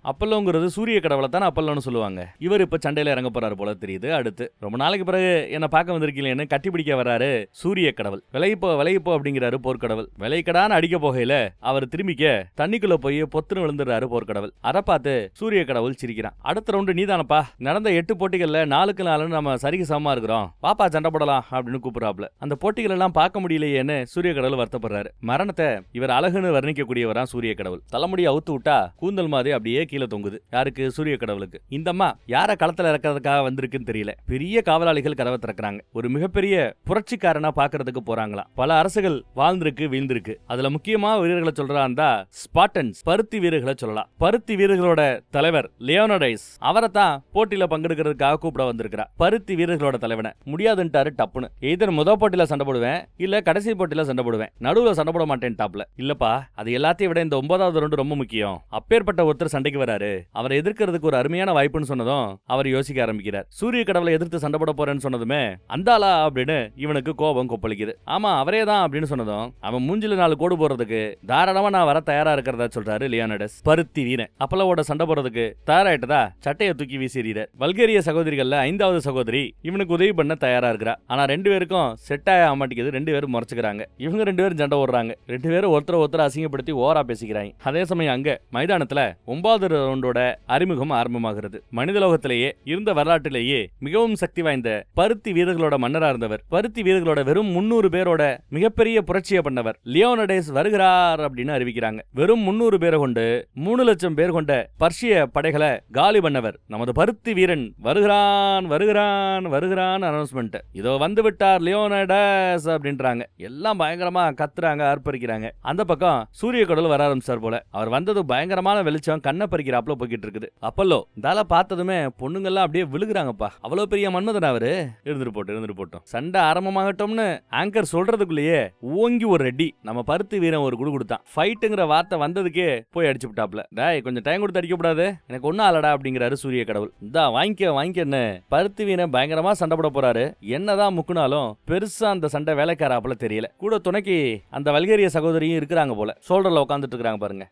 அப்பல்லோங்கிறது சூரிய கடவுளை தானே அப்பல்லோன்னு சொல்லுவாங்க. இவர் இப்ப சண்டையில இறங்க போறாரு போல தெரியுது. அடுத்து ரொம்ப நாளைக்கு பிறகு என்ன பார்க்க வந்திருக்கீங்களேன்னு கட்டிப்பிடிக்க வர்றாரு சூரிய கடவுள். விலைப்போ அப்படிங்கிறாரு போர்க்கடவுள். விலைக்கடான்னு அடிக்க போகையில அவர் திரும்பிக்க தண்ணிக்குள்ள போய் பொத்துன்னு விழுந்துடுறாரு போர்க்கடவுள். அதை பார்த்து சூரிய கடவுள் சிரிக்கிறான். அடுத்த ரவுண்டு நீதானப்பா, நடந்த 8 போட்டிகள்ல 4க்கு 4 நம்ம சரிக்கு சமமா இருக்கிறோம், பாப்பா சண்டை போடலாம் அப்படின்னு கூப்பிடுறாப்ல. அந்த போட்டிகள் எல்லாம் பார்க்க முடியலையேன்னு சூரிய கடவுள் வருத்தப்படுறாரு. மரணத்தை இவர் அழகுன்னு வர்ணிக்கக்கூடியவரா சூரிய கடவுள். தலைமுடி அவுத்து விட்டா கூந்தல் மாதிரி அப்படியே கீழே தொங்குது. யாருக்கு? சூரிய கடவுளுக்கு. இந்த அம்மா யார களத்துல இறக்கிறதுக்காக வந்திருக்குன்னு தெரியல. பெரிய காவலாளிகள் கதவை திறக்கிறாங்க. ஒரு மிகப்பெரிய புரட்சிக்காரனா பாக்குறதுக்கு போறாங்களாம். பல அரசுகள் வாழ்ந்திருக்கு, வீழ்ந்திருக்கு. அதுல முக்கியமா வீரர்களை சொல்றாந்தா ஸ்பார்டன்ஸ், பருத்தி வீரர்களை சொல்லலாம். பருத்தி வீரர்களோட தலைவர் லியோனடைஸ், அவரை தான் போட்டியில பங்கெடுக்கிறதுக்காக கூப்பிட வந்திருக்கிறார். பருத்தி வீரர்களோட தலைவனை முடியாதுன்ட்டாரு டப்புன்னு. எதர் முதல் போட்டியில சண்டை போடுவேன், இல்ல கடைசி போட்டியில சண்டை போடுவேன், நடுவுல சண்டை போட மாட்டேன் டாப்ல. இல்லப்பா, அது எல்லாத்தையும் விட இந்த 9வது ரவுண்டு ரொம்ப முக்கியம். அப்பேற்பட்ட ஒருத்தர் சண்டைக்கு வராரு, அவரை எதிர்க்கிறதுக்கு ஒரு அருமையான வாய்ப்புன்னு சொன்னதும் அவர் யோசிக்க ஆரம்பிக்கிறார். சூரிய கடவுளை எதிர்த்து சண்டை போட போறேன்னு சொன்னதுமே அந்தாளா அப்படின்னு இவனுக்கு கோபம் கொப்பளிக்குது. ஆமா அவரே தான் அப்படின்னு சொன்னதும் அவன் மூஞ்சில 4 கோடு போறதுக்கு தாராளமா நான் வர தயாரா இருக்கிறதா சொல்றாரு லியோனடஸ். பருத்தி வீரன் அப்பலோட சண்டை போறதுக்கு தயாராயிட்டதா சட்டையை தூக்கி வீசிறார். பல்கேரிய சகோதரிகள்ல 5வது சகோதரி இவனுக்கு உதவி பண்ண தயாரா இருக்கிறா. ஆனா 2 பேருக்கும் செட் ஆக மாட்டேங்குது. 2 பேரும் முறைச்சுக்கிறாங்க. இவங்க 2 பேரும் சண்டை ஓடுறாங்க. 2 பேரும் ஒருத்தர் அசிங்கப்படுத்தி ஓரா பேசிக்கிறாங்க. அதே சமயம் அங்க மைதானத்துல 9வது ரவுண்டோட அறிமுகம் ஆரம்பமாகிறது. மனிதலோகத்திலேயே இருந்த வரலாற்றிலேயே மிகவும் சக்தி வாய்ந்த பருத்தி வீரர்களோட மன்னரா இருந்தவர், பருத்தி வீரர்களோட வெறும் 300 பேரோட மிகப்பெரிய புரட்சியை பண்ணவர் லியோனடேஸ் வருகிறார் அப்படின்னு அறிவிக்கிறாங்க. வெறும் 300 பேரை கொண்டு 3 லட்சம் பேர் கொண்ட பர்ஷிய படைகளை காலி பண்ணவர் நமது பருத்தி வீரன் வருகிறான் வருகிறான் வருகிறான் அனௌன்ஸ்மெண்ட். இதோ வந்து விட்டார் லியோனடேஸ் அப்படின்றாங்க. எல்லாம் பயங்கரமா கத்துறாங்க, ஆர்ப்பரிக்கிறாங்க. அந்த பக்கம் சூரிய கடவுள் வர ஆரம்பிச்சார் போல. அவர் வந்தது பயங்கரமான வெளிச்சம் கண்ணை பறிக்கிறாப்ல போய்கிட்டு இருக்குது. அப்பல்லோ தால பார்த்ததுமே பொண்ணுங்கெல்லாம் அப்படியே விழுகுறாங்கப்பா. அவ்வளவு பெரிய மன்மதன் அவரு. இருந்துட்டு போட்டோம் சண்டை ஆரம்பமாகட்டும்னு ஆங்கர் சொல்றதுக்குள்ளேயே ஓங்கி ஒரு ரெடி நம்ம பருத்தி வீரன் ஒரு குடு கொடுத்தான். ஃபைட்டுங்கிற வார்த்தை வந்ததுக்கே போய் அடிச்சு விட்டாப்ல. டேய் கொஞ்சம் டைம் கொடுத்து அடிக்க கூடாது, எனக்கு ஒன்னும் ஆலடா அப்படிங்கிறாரு சூரிய கடவுள். இந்தா வாங்கிக்கன்னு பருத்தி வீரன் பயங்கரமா சண்டை போட போறாரு. என்னதான் முக்குனாலும் பெருசா அந்த சண்டை வேலைக்காராப்புல தெரியல. கூட துணைக்கு அந்த வல்கேரிய சகோதரியும் இருக்கிறாங்க போல. ஷோல்டர்ல உட்காந்துட்டு இருக்காங்க பாருங்க.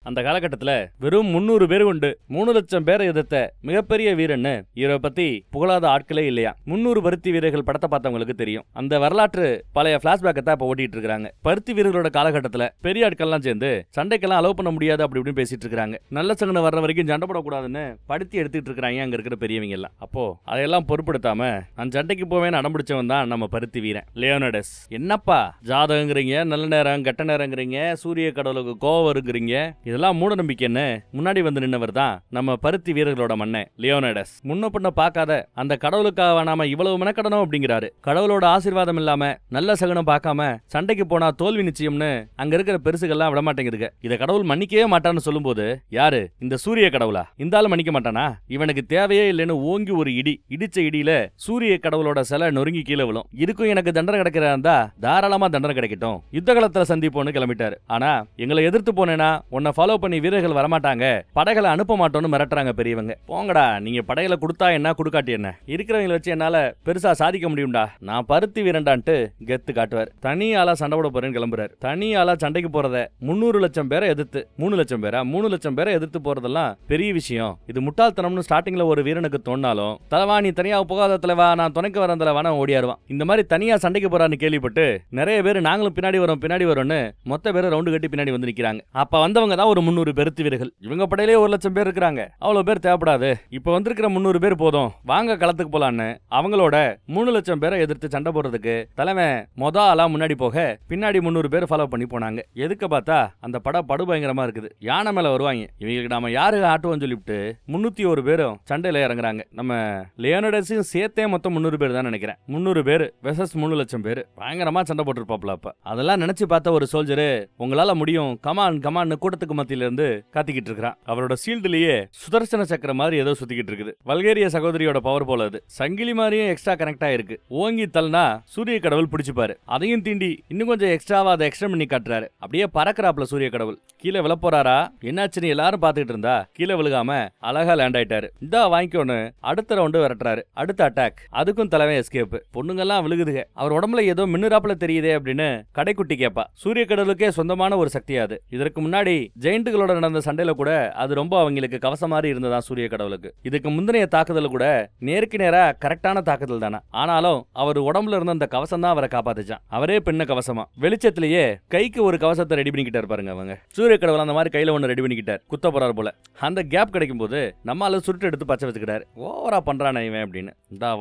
அந்த காலகட்டத்தில் வெறும் 300 பேர் கொண்டு 3 லட்சம் பேரை எதிர்த்த மிகப்பெரிய வீரன்னு இவரை பத்தி புகழாத ஆட்களே இல்லையா. 300 பருத்தி வீரர்கள் படத்தை பார்த்தவங்களுக்கு தெரியும். அந்த வரலாற்று பழைய பிளாஷ்பேக்கை தான் இப்ப ஓட்டிட்டு இருக்காங்க. பருத்தி வீரர்களோட காலகட்டத்தில் பெரிய ஆட்கள்லாம் சேர்ந்து சண்டைக்கெல்லாம் அலோவ் பண்ண முடியாது அப்படி இப்படின்னு பேசிட்டு இருக்காங்க. நல்ல சங்கனை வர்ற வரைக்கும் சண்டை போடக்கூடாதுன்னு படுத்தி எடுத்துட்டு இருக்காங்க அங்க இருக்கிற பெரியவங்க எல்லாம். அப்போ அதையெல்லாம் பொருட்படுத்தாம நான் சண்டைக்கு போவேன்னு அடம்பிடிச்சவன் தான் நம்ம பருத்தி வீரன் லியோனடஸ். என்னப்பா ஜாதகங்கிறீங்க, நல்ல நேரம் கெட்ட நேரங்கிறீங்க, சூரிய கடவுளுக்கு கோவம் வருங்கிறீங்க, இதெல்லாம் மூட நம்பிக்கைன்னு முன்னாடி வந்து நின்னவர் தான் நம்ம பருத்தி வீரர்களோட மன்னன் லியோனடஸ். முன்ன பின்ன பார்க்காத அந்த கடவுளுக்காக நாம இவ்வளவு மெனக்கடணும் அப்படிங்கிறாரு. கடவுளோட ஆசீர்வாதம் இல்லாம நல்ல சகுனம் பார்க்காம சண்டைக்கு போனா தோல்வி நிச்சயம்னு அங்க இருக்கிற பெருசுகள்லாம் விட மாட்டேங்குதுங்க. இதை கடவுள் மன்னிக்கவே மாட்டான்னு சொல்லும் போது யாரு இந்த சூரிய கடவுளா? இந்த ஆளு மன்னிக்க மாட்டானா? இவனுக்கு தேவையே இல்லைன்னு ஓங்கி ஒரு இடிச்ச இடியில சூரிய கடவுளோட சிலை நொறுங்கி கீழே விழும். இதுக்கும் எனக்கு தண்டனை கிடைக்கிறதா இருந்தா தாராளமா தண்டனை கிடைக்கட்டும், யுத்த காலத்துல சந்திப்போன்னு கிளம்பிட்டாரு. ஆனா எங்களை எதிர்த்து போனேன்னா உன்னை ஃபாலோ பண்ணி வீரர்கள் வரமாட்டாங்க, படைகளை அனுப்ப மாட்டோம்னு மிரட்டுறாங்க பெரியவங்க. போங்கடா, நீங்க படைகளை கொடுத்தா என்ன கொடுக்காட்டி என்ன, இருக்கிறவங்களை வச்சு என்னால பெருசா சாதிக்க முடியும்டா, நான் பருத்தி வீரண்டான்ட்டு கெத்து காட்டுவார். தனி ஆளா சண்டை போட போறேன்னு கிளம்புறாரு. தனி ஆளா சண்டைக்கு போறத 300 லட்சம் பேரை எதிர்த்து 3 லட்சம் பேரை எதிர்த்து போறதெல்லாம் பெரிய விஷயம். இது முட்டாள்தனம்னு ஸ்டார்டிங்ல ஒரு வீரனுக்கு தோணாலும் தலைவா நீ தனியா போகாத தலைவா, நான் துணைக்கு வரேன் தலைவான ஓடியாருவான். இந்த மாதிரி தனியா சண்டைக்கு போறான்னு கேள்விப்பட்டு நிறைய பேர் நாங்களும் பின்னாடி வரோம்னு மொத்த பேரை ரவுண்டு கட்டி பின்னாடி வந்து நிக்கிறாங்க. அப்ப வந்தவங்க தான் ஒரு 300 பெருத்து வீரர்கள். இவங்க படையிலே 1 லட்சம் பேர் இருக்காங்க. அவ்வளவு பேர் தேவைப்படாது, இப்ப வந்திருக்கிற 300 பேர் போதும், வாங்க களத்துக்கு போலான்னு அவங்களோட 3 லட்சம் பேரை எதிர்த்து சண்டை போடுறதுக்கு தலைமை ஆளா முன்னாடி போக பின்னாடி 300 பேர் ஃபாலோ பண்ணி போனாங்க. எதுக்கு பார்த்தா அந்த படு பயங்கரமா இருக்குது. யானை மேல வருவாங்க. இவங்களுக்கு நாம யாரு ஆட்டுவோம் சொல்லிவிட்டு 301 பேரும் சண்டையில இறங்குறாங்க. நம்ம லியோனடஸையும் சேர்த்தே மொத்தம் 300 பேர் தான் நினைக்கிறேன். 300 பேர் வெசஸ் 3 லட்சம் பேர் பயங்கரமா சண்டை போட்டுருப்பாப்ல. அப்ப அதெல்லாம் நினைச்சு பார்த்த ஒரு சோல்ஜரு உங்களால முடியும் கமான் கூட்டத்துக்கு மத்தியில இருந்து காத்திக்கிட்டு இருக்கிறான். அவரோட சீல்டுலயே சுதர்சன சக்கரம் மாதிரி ஏதோ சுத்திக்கிட்டு இருக்குது. வல்கேரிய சகோதரியோட பவர் போல அது சங்கிலி மாதிரியும் எக்ஸ்ட்ரா கனெக்ட் ஆயிருக்கு. ஓங்கி தள்ளினா சூரிய கடவுள் பிடிச்சுப்பாரு. அதையும் தீண்டி இன்னும் கொஞ்சம் எக்ஸ்ட்ராவா அதை எக்ஸ்டெண்ட் பண்ணி காட்டுறாரு. அப்படியே பறக்கிறாப்ல சூரிய கடவுள். கீழே விழ போறாரா என்னாச்சுன்னு எல்லாரும் பாத்துக்கிட்டு இருந்தா கீழே விழுகாம அழகா லேண்ட் ஆயிட்டாரு. இதா வாங்கிக்கோன்னு அடுத்த ரவுண்டு விரட்டுறாரு. அடுத்த அட்டாக், அதுக்கும் தலைவன் எஸ்கேப். பொண்ணுங்கெல்லாம் விழுகுதுக. அவர் உடம்புல ஏதோ மின்னுறாப்புல தெரியுதே அப்படின்னு கடைக்குட்டி கேப்பா. சூரிய கடவுளுக்கே சொந்தமான ஒரு சக்தியாது. இதற்கு முன்னாடி ஜெயிண்டுகளோட நடந்த சண்டையில கூட அது ரொம்ப அவங்களுக்கு கவசம் மாதிரி இருந்ததா சூரிய கடவுளுக்கு. இதுக்கு முந்தைய தாக்குதல் கூட நேருக்கு நேரா கரெக்டான தாக்குதல் தானே. ஆனாலும் அவர் உடம்புல இருந்த அந்த கவசம் தான் அவரை காப்பாத்துச்சான். அவரே பின்ன கவசமா வெளிச்சத்திலேயே கைக்கு ஒரு கவசத்தை ரெடி பண்ணிக்கிட்டாரு பாருங்க அவங்க. சூரிய கடவுள் அந்த மாதிரி கையில ஒன்னு ரெடி பண்ணிக்கிட்டார். குத்த போறாரு போல. அந்த கேப் கிடைக்கும் போது நம்மால சுருட்டு எடுத்து பச்சை வச்சுக்கிட்டாரு. ஓவரா பண்றானே இவன் அப்படின்னு.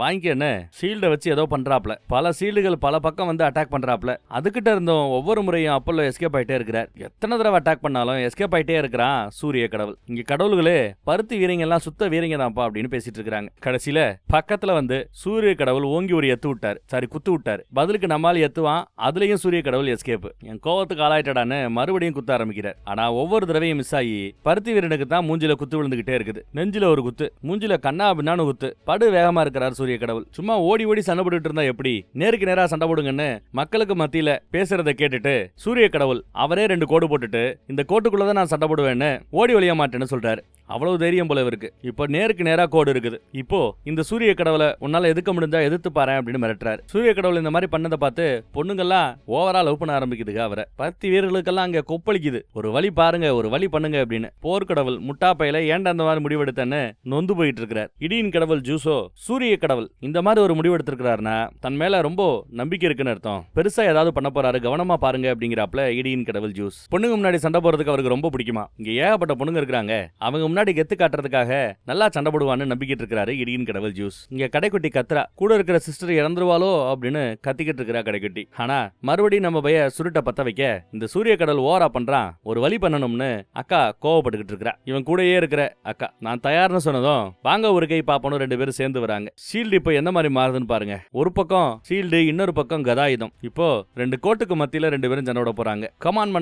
வாங்கிக்கன்னு ஷீல்டை வச்சு ஏதோ பண்றாப்ல. பல ஷீல்டுகள் பல பக்கம் வந்து அட்டாக் பண்றாப்ல. அதுகிட்ட இருந்தும் ஒவ்வொரு முறையும் அப்பல்லோ எஸ்கேப் ஆயிட்டே இருக்கிறார். எத்தனை தடவை அட்டாக் பண்ணாலும் எஸ்கேப் ஆயிட்டே இருக்கிறான் சூரிய கடவுள். இங்க கடவுள்களே பருத்தி வீரங்க எல்லாம் சுத்த வீரங்க தான்ப்பா அப்படின்னு பேசிட்டு இருக்காங்க. கடைசியில பக்கத்துல வந்து சூரிய கடவுள் ஓங்கி ஒரு எத்து விட்டார். சாரி குத்து விட்டார். பதிலுக்கு நம்மால் எத்துவான். அதுலயும் சூரிய கடவுள் எஸ்கேப். என் கோவத்துக்கு ஆளாயிட்டடான்னு மறுபடியும் குத்த ஆரம்பிக்கிறார். ஆனா ஒவ்வொரு தடவையும் மிஸ் ஆகி பருத்தி வீரனுக்கு தான் மூஞ்சில குத்து விழுந்துகிட்டே இருக்குது. நெஞ்சில ஒரு குத்து, மூஞ்சில கண்ணா பின்னான்னு குத்து. படு வேகமா இருக்கிறார் சூரிய கடவுள். சும்மா ஓடி ஓடி சண்டை போட்டுட்டு இருந்தா எப்படி? நேருக்கு நேரா சண்டை போடுங்கன்னு மக்களுக்கு மத்தியில பேசுறதை கேட்டுட்டு சூரிய கடவுள் அவரே 2 கோடு போட்டுட்டு இந்த கோட்டுக்குள்ளதான் நான் சண்டை போடுவேன்னு ஓடி ஒழிய மாட்டேன்னு சொல்றாரு. அவ்வளவு தைரியம் போல இருக்கு. இப்போ நேருக்கு நேரா கோடு இருக்குது. இப்போ இந்த சூரிய கடவுளை உன்னால எதிர்க்க முடிஞ்சா எதிர்த்து பாரு அப்படின்னு மிரட்டுறாரு. சூரிய கடவுள் இந்த மாதிரி பண்ணதை பார்த்து பொண்ணுங்கெல்லாம் ஓவரா லவ் பண்ண ஆரம்பிக்குதுங்க அவரை. பருத்தி வீரர்களுக்கெல்லாம் அங்க கொப்பளிக்குது. ஒரு வழி பாருங்க, ஒரு வழி பண்ணுங்க அப்படின்னு. போர்க்கடவுள் முட்டாப்பையில ஏன்டா அந்த மாதிரி முடிவெடுத்தன்னு நொந்து போயிட்டு இருக்கிறார். இடியின் கடவுள் ஜூஸோ சூரிய கடவுள் இந்த மாதிரி ஒரு முடிவெடுத்திருக்கிறாருன்னா தன் மேல ரொம்ப நம்பிக்கை இருக்குன்னு அர்த்தம். பெருசா ஏதாவது பண்ண போறாரு, கவனமா பாருங்க அப்படிங்கிறாப்ல இடியின் கடவுள் ஜூஸ். பொண்ணுங்க முன்னாடி சண்டை போறதுக்கு அவருக்கு ரொம்ப பிடிக்குமா. இங்க ஏகப்பட்ட பொண்ணுங்க இருக்கிறாங்க. அவங்க முன்னாடி கெத்து காட்டுறதுக்காக நல்லா சண்டை போடுவான்னு நம்பிக்கிட்டு இருக்காரு இடியின் கடவுள் ஜூஸ். இங்க கடைக்குட்டி கத்துறா. கூட இருக்கிற சிஸ்டர் இறந்துருவாளோ அப்படின்னு கத்திக்கிட்டு இருக்கிறா கடைக்குட்டி. ஆனா மறுபடியும் நம்ம பைய சுருட்ட பத்த வைக்க இந்த சூரிய கடவுள் ஓவரா பண்றான். ஒரு வழி பண்ணணும்னு அக்கா கோவப்பட்டுக்கிட்டு இருக்கிறா. இவன் கூடயே இருக்கிற அக்கா நான் தயார்னு சொன்னதும் வாங்க ஒரு கை பாப்பனும் 2 பேரும் சேர்ந்து வராங்க. ஷீல்டு இப்போ எந்த மாதிரி மாறுதுன்னு பாருங்க. ஒரு பக்கம் ஷீல்டு, இன்னொரு பக்கம் கதாயுதம். இப்போ 2 கோட்டுக்கு மத்தியில 2 பேரும் சண்டை போட போறாங்க. கமான்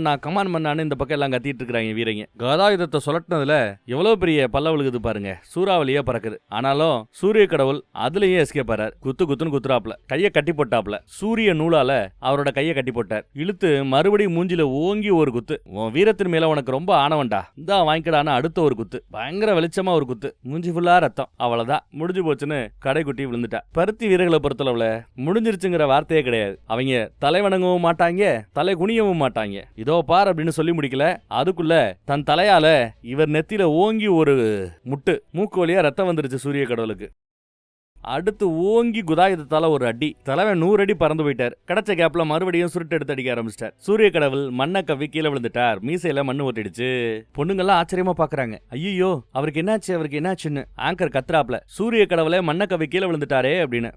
மண்ணான்னு இந்த பக்கம் எல்லாம் கத்திட்டு இருக்காங்க வீரங்க. கதாயுதத்தை சுழட்டினதுல எவ்வளவு பெரிய பல்ல விழுகுது பாருங்க. சூறாவளியே பறக்குது. ஆனாலும் சூரிய கடவுள் அதுலயே எஸ்கேப் ஆறார். குத்துன்னு குத்துறாப்ல. கைய கட்டி போட்டாப்ல. சூரிய நூலால அவரோட கைய கட்டி போட்டார். இழுத்து மறுபடியும் மூஞ்சில ஓங்கி ஒரு குத்து. உன் வீரத்தின் மேல உனக்கு ரொம்ப ஆனவன்டா, இந்தா வாங்கிக்கடான்னு அடுத்த ஒரு குத்து. பயங்கர வெளிச்சமா ஒரு குத்து. மூஞ்சி ஃபுல்லா ரத்தம். அவ்வளவுதான் முடிஞ்சு போச்சுன்னு கடைக்குட்டி விழுந்துட்டா. பருத்தி வீரர்களை பொறுத்தளவுல முடிஞ்சிருச்சுங்கிற வார்த்தையே கிடையாது. அவங்க தலை வணங்கவும் மாட்டாங்க, தலை குனியவும் மாட்டாங்க. இதோ பார் அப்படின்னு சொல்லி முடிக்கல. அதுக்குள்ள தன் தலையால இவர் நெத்தியில ஓங்கி ஒரு முட்டு. மூக்கு வழியா ரத்தம் வந்துருச்சு சூரிய கடவுளுக்கு. அடுத்து ஓங்கி குதாயுதத்தால ஒரு அடி. தலைவன் 100 அடி பறந்து போயிட்டார். கிடைச்ச கேப்ல மறுபடியும் சுருட்டு எடுத்து அடிக்க ஆரம்பிச்சிட்டார். சூரிய கடவுள் மண்ணை கவ்வி கீழே விழுந்துட்டார். மீசையில மண்ணு ஒட்டிடுச்சு. பொண்ணுங்கெல்லாம் ஆச்சரியமா பாக்குறாங்க. ஐயோ அவருக்கு என்னாச்சுன்னு ஆங்கர் கத்துறாப்ல. சூரிய கடவுளை மண்ணை கவ்வி கீழே விழுந்துட்டாரே அப்படின்னு.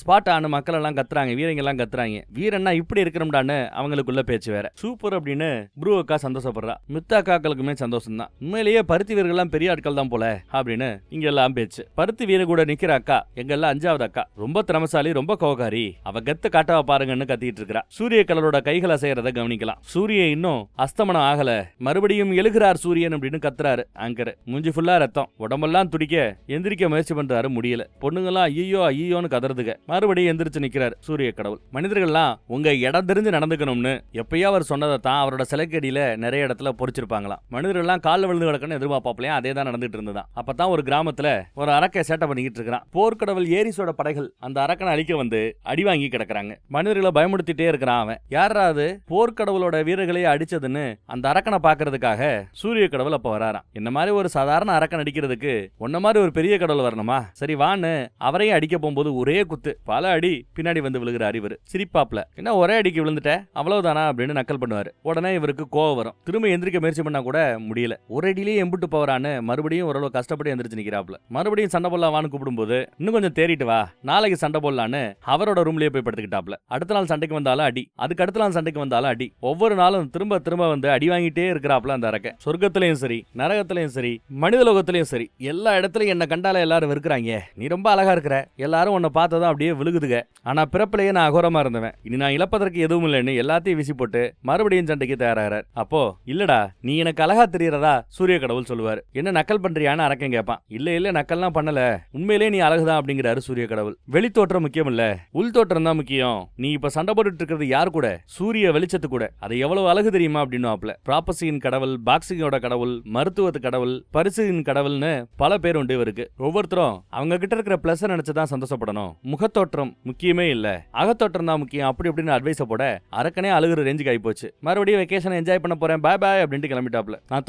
ஸ்பாட்டான்னு மக்கள் எல்லாம் கத்துறாங்க. வீரங்க எல்லாம் கத்துறாங்க. வீரன்னா இப்படி இருக்கிறோம்டான்னு அவங்களுக்குள்ள பேச்சு வேற. சூப்பர் அப்படின்னு ப்ரூ அக்கா சந்தோஷப்படுறா. மித்த அக்காக்களுக்குமே சந்தோஷம் தான். உண்மையிலேயே பருத்தி வீரர்கள் பெரிய ஆட்கள் தான் போல அப்படின்னு இங்க எல்லாம் பேச்சு. பருத்தி வீரர் கூட நிக்கிற அக்கா எங்கெல்லாம் 5வது அக்கா. ரொம்ப திறமசாலி, ரொம்ப கோகாரி. அவ கெத்து காட்டவா பாருங்கன்னு கத்திட்டு இருக்கா. சூரிய கடவுளோட கைகளை செய்யறத கவனிக்கலாம். சூரிய இன்னும் அஸ்தமனம் ஆகல. மறுபடியும் எழுகிறார் சூரியன் அப்படின்னு கத்துறாரு ஆங்கர். மூஞ்சி ஃபுல்லா ரத்தம். உடம்பெல்லாம் துடிக்க எந்திரிக்க முயற்சி பண்றாரு. முடியல. பொண்ணுங்கெல்லாம் ஐயோன்னு கதறதுங்க. மறுபடியும் எந்திரிச்சு நிக்கிறார் சூரிய கடவுள். மனிதர்கள்லாம் உங்க இடம் தெரிஞ்சு நடந்துக்கணும்னு எப்பயோ அவர் சொன்னதை தான் அவரோட சிலைக்கடியில நிறைய இடத்துல பொறிச்சிருப்பாங்களாம். மனிதர்கள்லாம் காலில் விழுந்து கிடக்கணும் எதிர்பார்ப்பாப்லையும் அதே தான் நடந்துட்டு இருந்ததான். அப்பதான் ஒரு கிராமத்துல ஒரு அரக்கை சேட்டை பண்ணி இருக்கிறான். போர்க்கடவுள் ஏரிஸோட படைகள் அந்த அரக்கனை அழிக்க வந்து அடி வாங்கி கிடக்குறாங்க. மனிதர்களை பயமுடுத்திட்டே இருக்கிறான் அவன். யாராவது போர்க்கடவுளோட வீரர்களையே அடிச்சதுன்னு அந்த அரக்கனை பாக்குறதுக்காக சூரிய கடவுள் அப்ப வராராம். என்ன மாதிரி ஒரு சாதாரண அரக்கன் அடிக்கிறதுக்கு உன்ன மாதிரி ஒரு பெரிய கடவுள் வரணுமா? சரி வான்னு அவரையும் அடிக்க போகும்போது ஒரே குத்து. பல அடி பின்னாடி வந்து விழுகிறார். இவர் சிரிப்பாப்ல. என்ன ஒரே அடிக்கு விழுந்துட்ட அவ்வளவுதானா அப்படின்னு நக்கல் பண்ணுவாரு. உடனே இவருக்கு கோவம் வரும். திரும்ப எந்திரிக்க முயற்சி பண்ணா கூட முடியல. ஒரு அடியிலேயே எம்பிட்டு போறான்னு மறுபடியும் ஓரளவு கஷ்டப்பட்டு எந்திரிச்சு நிக்கிறாப்ல. மறுபடியும் சண்டை போடலாம் கூப்பிடும்போது இன்னும் கொஞ்சம் தேறிட்டு வா, நாளைக்கு சண்டை போடலான்னு அவரோட ரூம்லயே போய் படுத்துக்கிட்டாப்ல. அடுத்த நாள் சண்டைக்கு வந்தாலும் அடி, அதுக்கு அடுத்த நாள் சண்டைக்கு வந்தாலும் அடி. ஒவ்வொரு நாளும் திரும்ப வந்து அடி வாங்கிட்டே இருக்கிறாப்ல அந்த அரக்க. சொர்க்கத்திலையும் சரி, நரகத்திலையும் சரி, மனித லோகத்திலையும் சரி, எல்லா இடத்துலயும் என்ன கண்டால எல்லாரும் வெறுக்கிறாங்க. நீ ரொம்ப அழகா இருக்கிற, எல்லாரும் உன்னை பார்த்ததான் அப்படியே விழுகுதுக. ஆனா பிறப்பிலேயே நான் அகோரமா இருந்தவன். இனி நான் இழப்பதற்கு எதுவும் இல்லைன்னு எல்லாத்தையும் வீசி போட்டு மறுபடியும் சண்டைக்கு தயாராகிறார். அப்போ இல்லடா நீ எனக்கு அழகா தெரியறதா சூரிய கடவுள் சொல்லுவார். என்ன நக்கல் பண்றியான்னு அரக்கன் கேட்பான். இல்ல நக்கல்லாம் பண்ணல, உண்மையிலே நீ அழகுதான் அப்படிங்கிறாரு சூரிய கடவுள். வெளித்தோற்றம் முக்கியம் இல்ல, உள் தோற்றம் தான் முக்கியம். நீ இப்ப சண்டை போட்டுட்டு இருக்கிறது யார் கூட? சூரிய வெளிச்சத்து கூட. அது எவ்வளவு அழகு தெரியுமா அப்படின்னு ப்ராப்பசியின் கடவுள், பாக்ஸிங்கோட கடவுள், மருத்துவத்து கடவுள், பரிசுயின் கடவுள்னு பல பேர் உண்டு இவருக்கு. ஒவ்வொருத்தரும் அவங்க கிட்ட இருக்கிற பிளஸ் நினைச்சுதான் சந்தோஷப்படணும். முகத்தோற்றம் முக்கியமே இல்ல, அகத்தோற்றம் தான் முக்கியம் அப்படி அப்படின்னு அட்வைஸ் போட அரக்கனே அழுகுற ரேஞ்சுக்கு ஆகி போச்சு. மறுபடியும் வெக்கேஷன் என்ஜாய் பண்ண போறேன், பாய் பாய் அப்படின்ட்டு கிளம்பிட்டாப்ல. நான்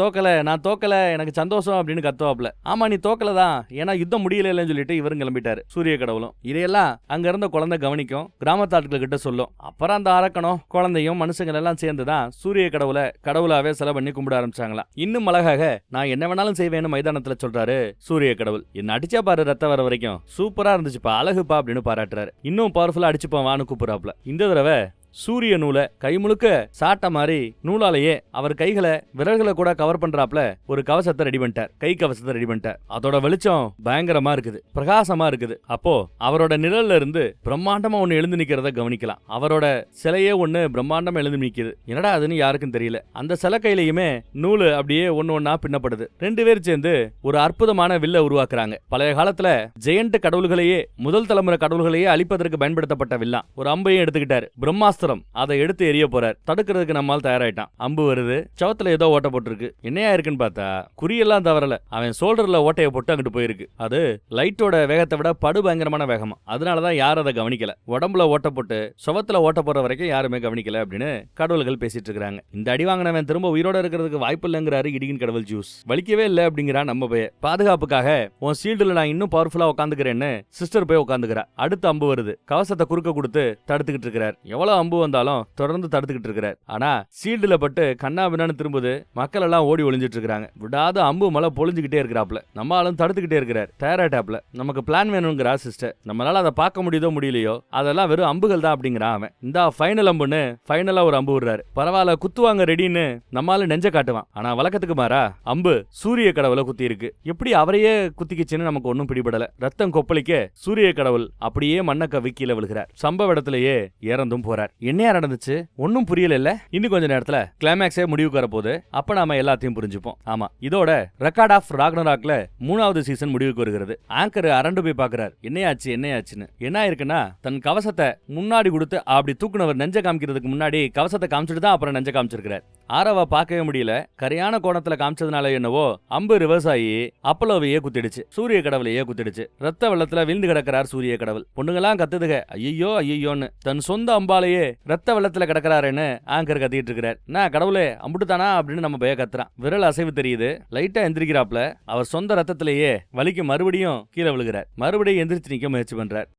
தோக்கல எனக்கு சந்தோஷம் அப்படின்னு கத்துவாப்ல. ஆமா நீ தோக்கலதான், ஏன்னா யுத்தம் முடியலன்னு சொல்லிட்டு இவரும் கிளம்பிட்டாரு சூரிய கடவுளும். இதையெல்லாம் அங்க இருந்த குழந்தை கவனிக்கும், கிராமத்தாட்கள் கிட்ட சொல்லும். அப்புறம் அந்த அரக்கனும் குழந்தையும் மனுஷங்க எல்லாம் சேர்ந்துதான் சூரிய கடவுளை கடவுளாவே செலவு பண்ணி கும்பிட ஆரம்பிச்சாங்களா. இன்னும் அழகாக நான் என்ன வேணாலும் செய்வேன்னு மைதானத்துல சொல்றாரு சூரிய கடவுள். என்ன அடிச்சா பாரு ரத்த வர வரைக்கும், சூப்பரா இருந்துச்சுப்பா, அழகுப்பா அப்படின்னு பாராட்டுறாரு. இன்னும் பவர்ஃபுல்லா அடிச்சுப்பா வான்னு கூப்பிடுறாப்ல. இந்த தடவை சூரிய நூலை கை முழுக்க சாட்ட மாதிரி நூலாலேயே அவர் கைகளை விரல்களை கூட கவர் பண்றாப்ல ஒரு கவசத்தை ரெடி பண்ணிட்டார். கை கவசத்தை ரெடி பண்ணிட்டார். அதோட வெளிச்சம் பயங்கரமா இருக்குது, பிரகாசமா இருக்குது. அப்போ அவரோட நிழல்ல இருந்து பிரம்மாண்டமா ஒண்ணு எழுந்து நிக்கிறத கவனிக்கலாம். அவரோட சிலையே ஒண்ணு பிரம்மாண்டமா எழுந்து நிக்குது. என்னடா அதுன்னு யாருக்கும் தெரியல. அந்த சிலை கையிலையுமே நூலு அப்படியே ஒன்னு ஒன்னா பின்னப்படுது. ரெண்டு பேர் சேர்ந்து ஒரு அற்புதமான வில்ல உருவாக்குறாங்க. பழைய காலத்துல ஜெயண்ட் கடவுள்களையே, முதல் தலைமுறை கடவுள்களையே அழிப்பதற்கு பயன்படுத்தப்பட்ட வில்லா. ஒரு அம்பையும் எடுத்துக்கிட்டாரு. பிரம்மாஸ்திரம் அதை எடுத்து எரிய போறார். தடுக்கிறதுக்கு நம்மால் தயாராயிட்டான். அம்பு வருது, சவத்துல ஏதோ ஓட்ட போட்டிருக்கு. என்னையா இருக்குன்னு பார்த்தா குறியெல்லாம் தவறல, அவன் சோல்டர்ல ஓட்டையை போட்டு அங்கிட்டு போயிருக்கு. அது லைட்டோட வேகத்தை விட படு பயங்கரமான வேகமா. அதனாலதான் யாரும் அதை கவனிக்கல. உடம்புல ஓட்ட போட்டு சவத்துல ஓட்ட போற வரைக்கும் யாருமே கவனிக்கல அப்படின்னு கடவுள்கள் பேசிட்டு இருக்காங்க. இந்த அடி வாங்கினவன் திரும்ப உயிரோட இருக்கிறதுக்கு வாய்ப்பு இல்லைங்கிறாரு இடியின் கடவுள் ஜூஸ். வலிக்கவே இல்லை அப்படிங்கிறான் நம்ம போய். பாதுகாப்புக்காக உன் ஷீல்டுல நான் இன்னும் பவர்ஃபுல்லா உட்காந்துக்கிறேன்னு சிஸ்டர் போய் உட்காந்துக்கிறா. அடுத்த அம்பு வருது, கவசத்தை குறுக்க கொடுத்து தடுத்துக்கிட்டு இருக்கிறார். எவ்வளவு அம்பு வந்தாலும் தொடர்ந்து தடுத்துக்கிட்டு இருக்கிறார். ஆனா சீல்டுல பட்டு கண்ணா பின்னான்னு திரும்புது. மக்கள் எல்லாம் ஓடி ஒளிஞ்சிட்டு இருக்காங்க. விடாத அம்பு மலை பொழிஞ்சுக்கிட்டே இருக்கிறாப்ல. நம்ம ஆளும் தடுத்துக்கிட்டே இருக்கிறார். தயாராட்டாப்ல. நமக்கு பிளான் வேணுங்கிறா சிஸ்டர். நம்மளால அதை பார்க்க முடியுதோ முடியலையோ, அதெல்லாம் வெறும் அம்புகள் தான் அப்படிங்கிறான் அவன். இந்த ஃபைனல் அம்புன்னு ஃபைனலா ஒரு அம்பு விடுறாரு. பரவாயில்ல குத்துவாங்க ரெடின்னு நம்மால நெஞ்ச காட்டுவான். ஆனா வழக்கத்துக்கு மாறா அம்பு சூரிய கடவுளை குத்தி இருக்கு. எப்படி அவரையே குத்திக்கிச்சுன்னு நமக்கு ஒன்னும் பிடிபடல. ரத்தம் கொப்பளிக்க சூரிய கடவுள் அப்படியே மண்ண கவிக்கீழ விழுகிறார். சம்பவ இடத்திலேயே இறந்தும் போறார். என்னையா நடந்துச்சு ஒன்னும் புரியல இல்ல. இன்னும் கொஞ்ச நேரத்துல கிளைமேக்ஸே முடிவுக்கு வரப்போகுது. அப்ப நாம எல்லாத்தையும் புரிஞ்சுப்போம். ஆமா, இதோட ரெக்கார்ட் ஆஃப் ராக்னராக்ல 3வது சீசன் முடிவுக்கு வருகிறது. ஆங்கர் அரண்டு போய் பாக்குறாரு. என்னையாச்சுன்னு. என்ன இருக்குன்னா, தன் கவசத்தை முன்னாடி கொடுத்து அப்படி தூக்குனவர் நெஞ்ச காமிக்கிறதுக்கு முன்னாடி கவசத்தை காமிச்சிட்டு தான் அப்புறம் நெஞ்ச காமிச்சிருக்கிறார். ஆரவா பார்க்கவே முடியல. கரையான கோணத்துல காமிச்சதுனால என்னவோ அம்பு ரிவர்ஸ் ஆகி அப்பலோவையே குத்திடுச்சு, சூரிய கடவுளையே குத்திடுச்சு. ரத்த வெள்ளத்துல விழுந்து கிடக்கிறார் சூரிய கடவுள். பொண்ணுங்கெல்லாம் கத்துதுக ஐயோன்னு. தன் சொந்த அம்பாலேயே ரத்த வெள்ளத்துல கிடக்கிறாருன்னு ஆங்கர் கத்திட்டு இருக்கிறார். நான் கடவுளே அம்புட்டுதானா அப்படின்னு நம்ம பய கத்துறான். விரல் அசைவு தெரியுது. லைட்டா எந்திரிக்கிறாப்ல. அவர் சொந்த ரத்தத்திலேயே வலிக்கு மறுபடியும் கீழே விழுகிறார். மறுபடியும் எந்திரிச்சு நிக்க முயற்சி பண்றார்.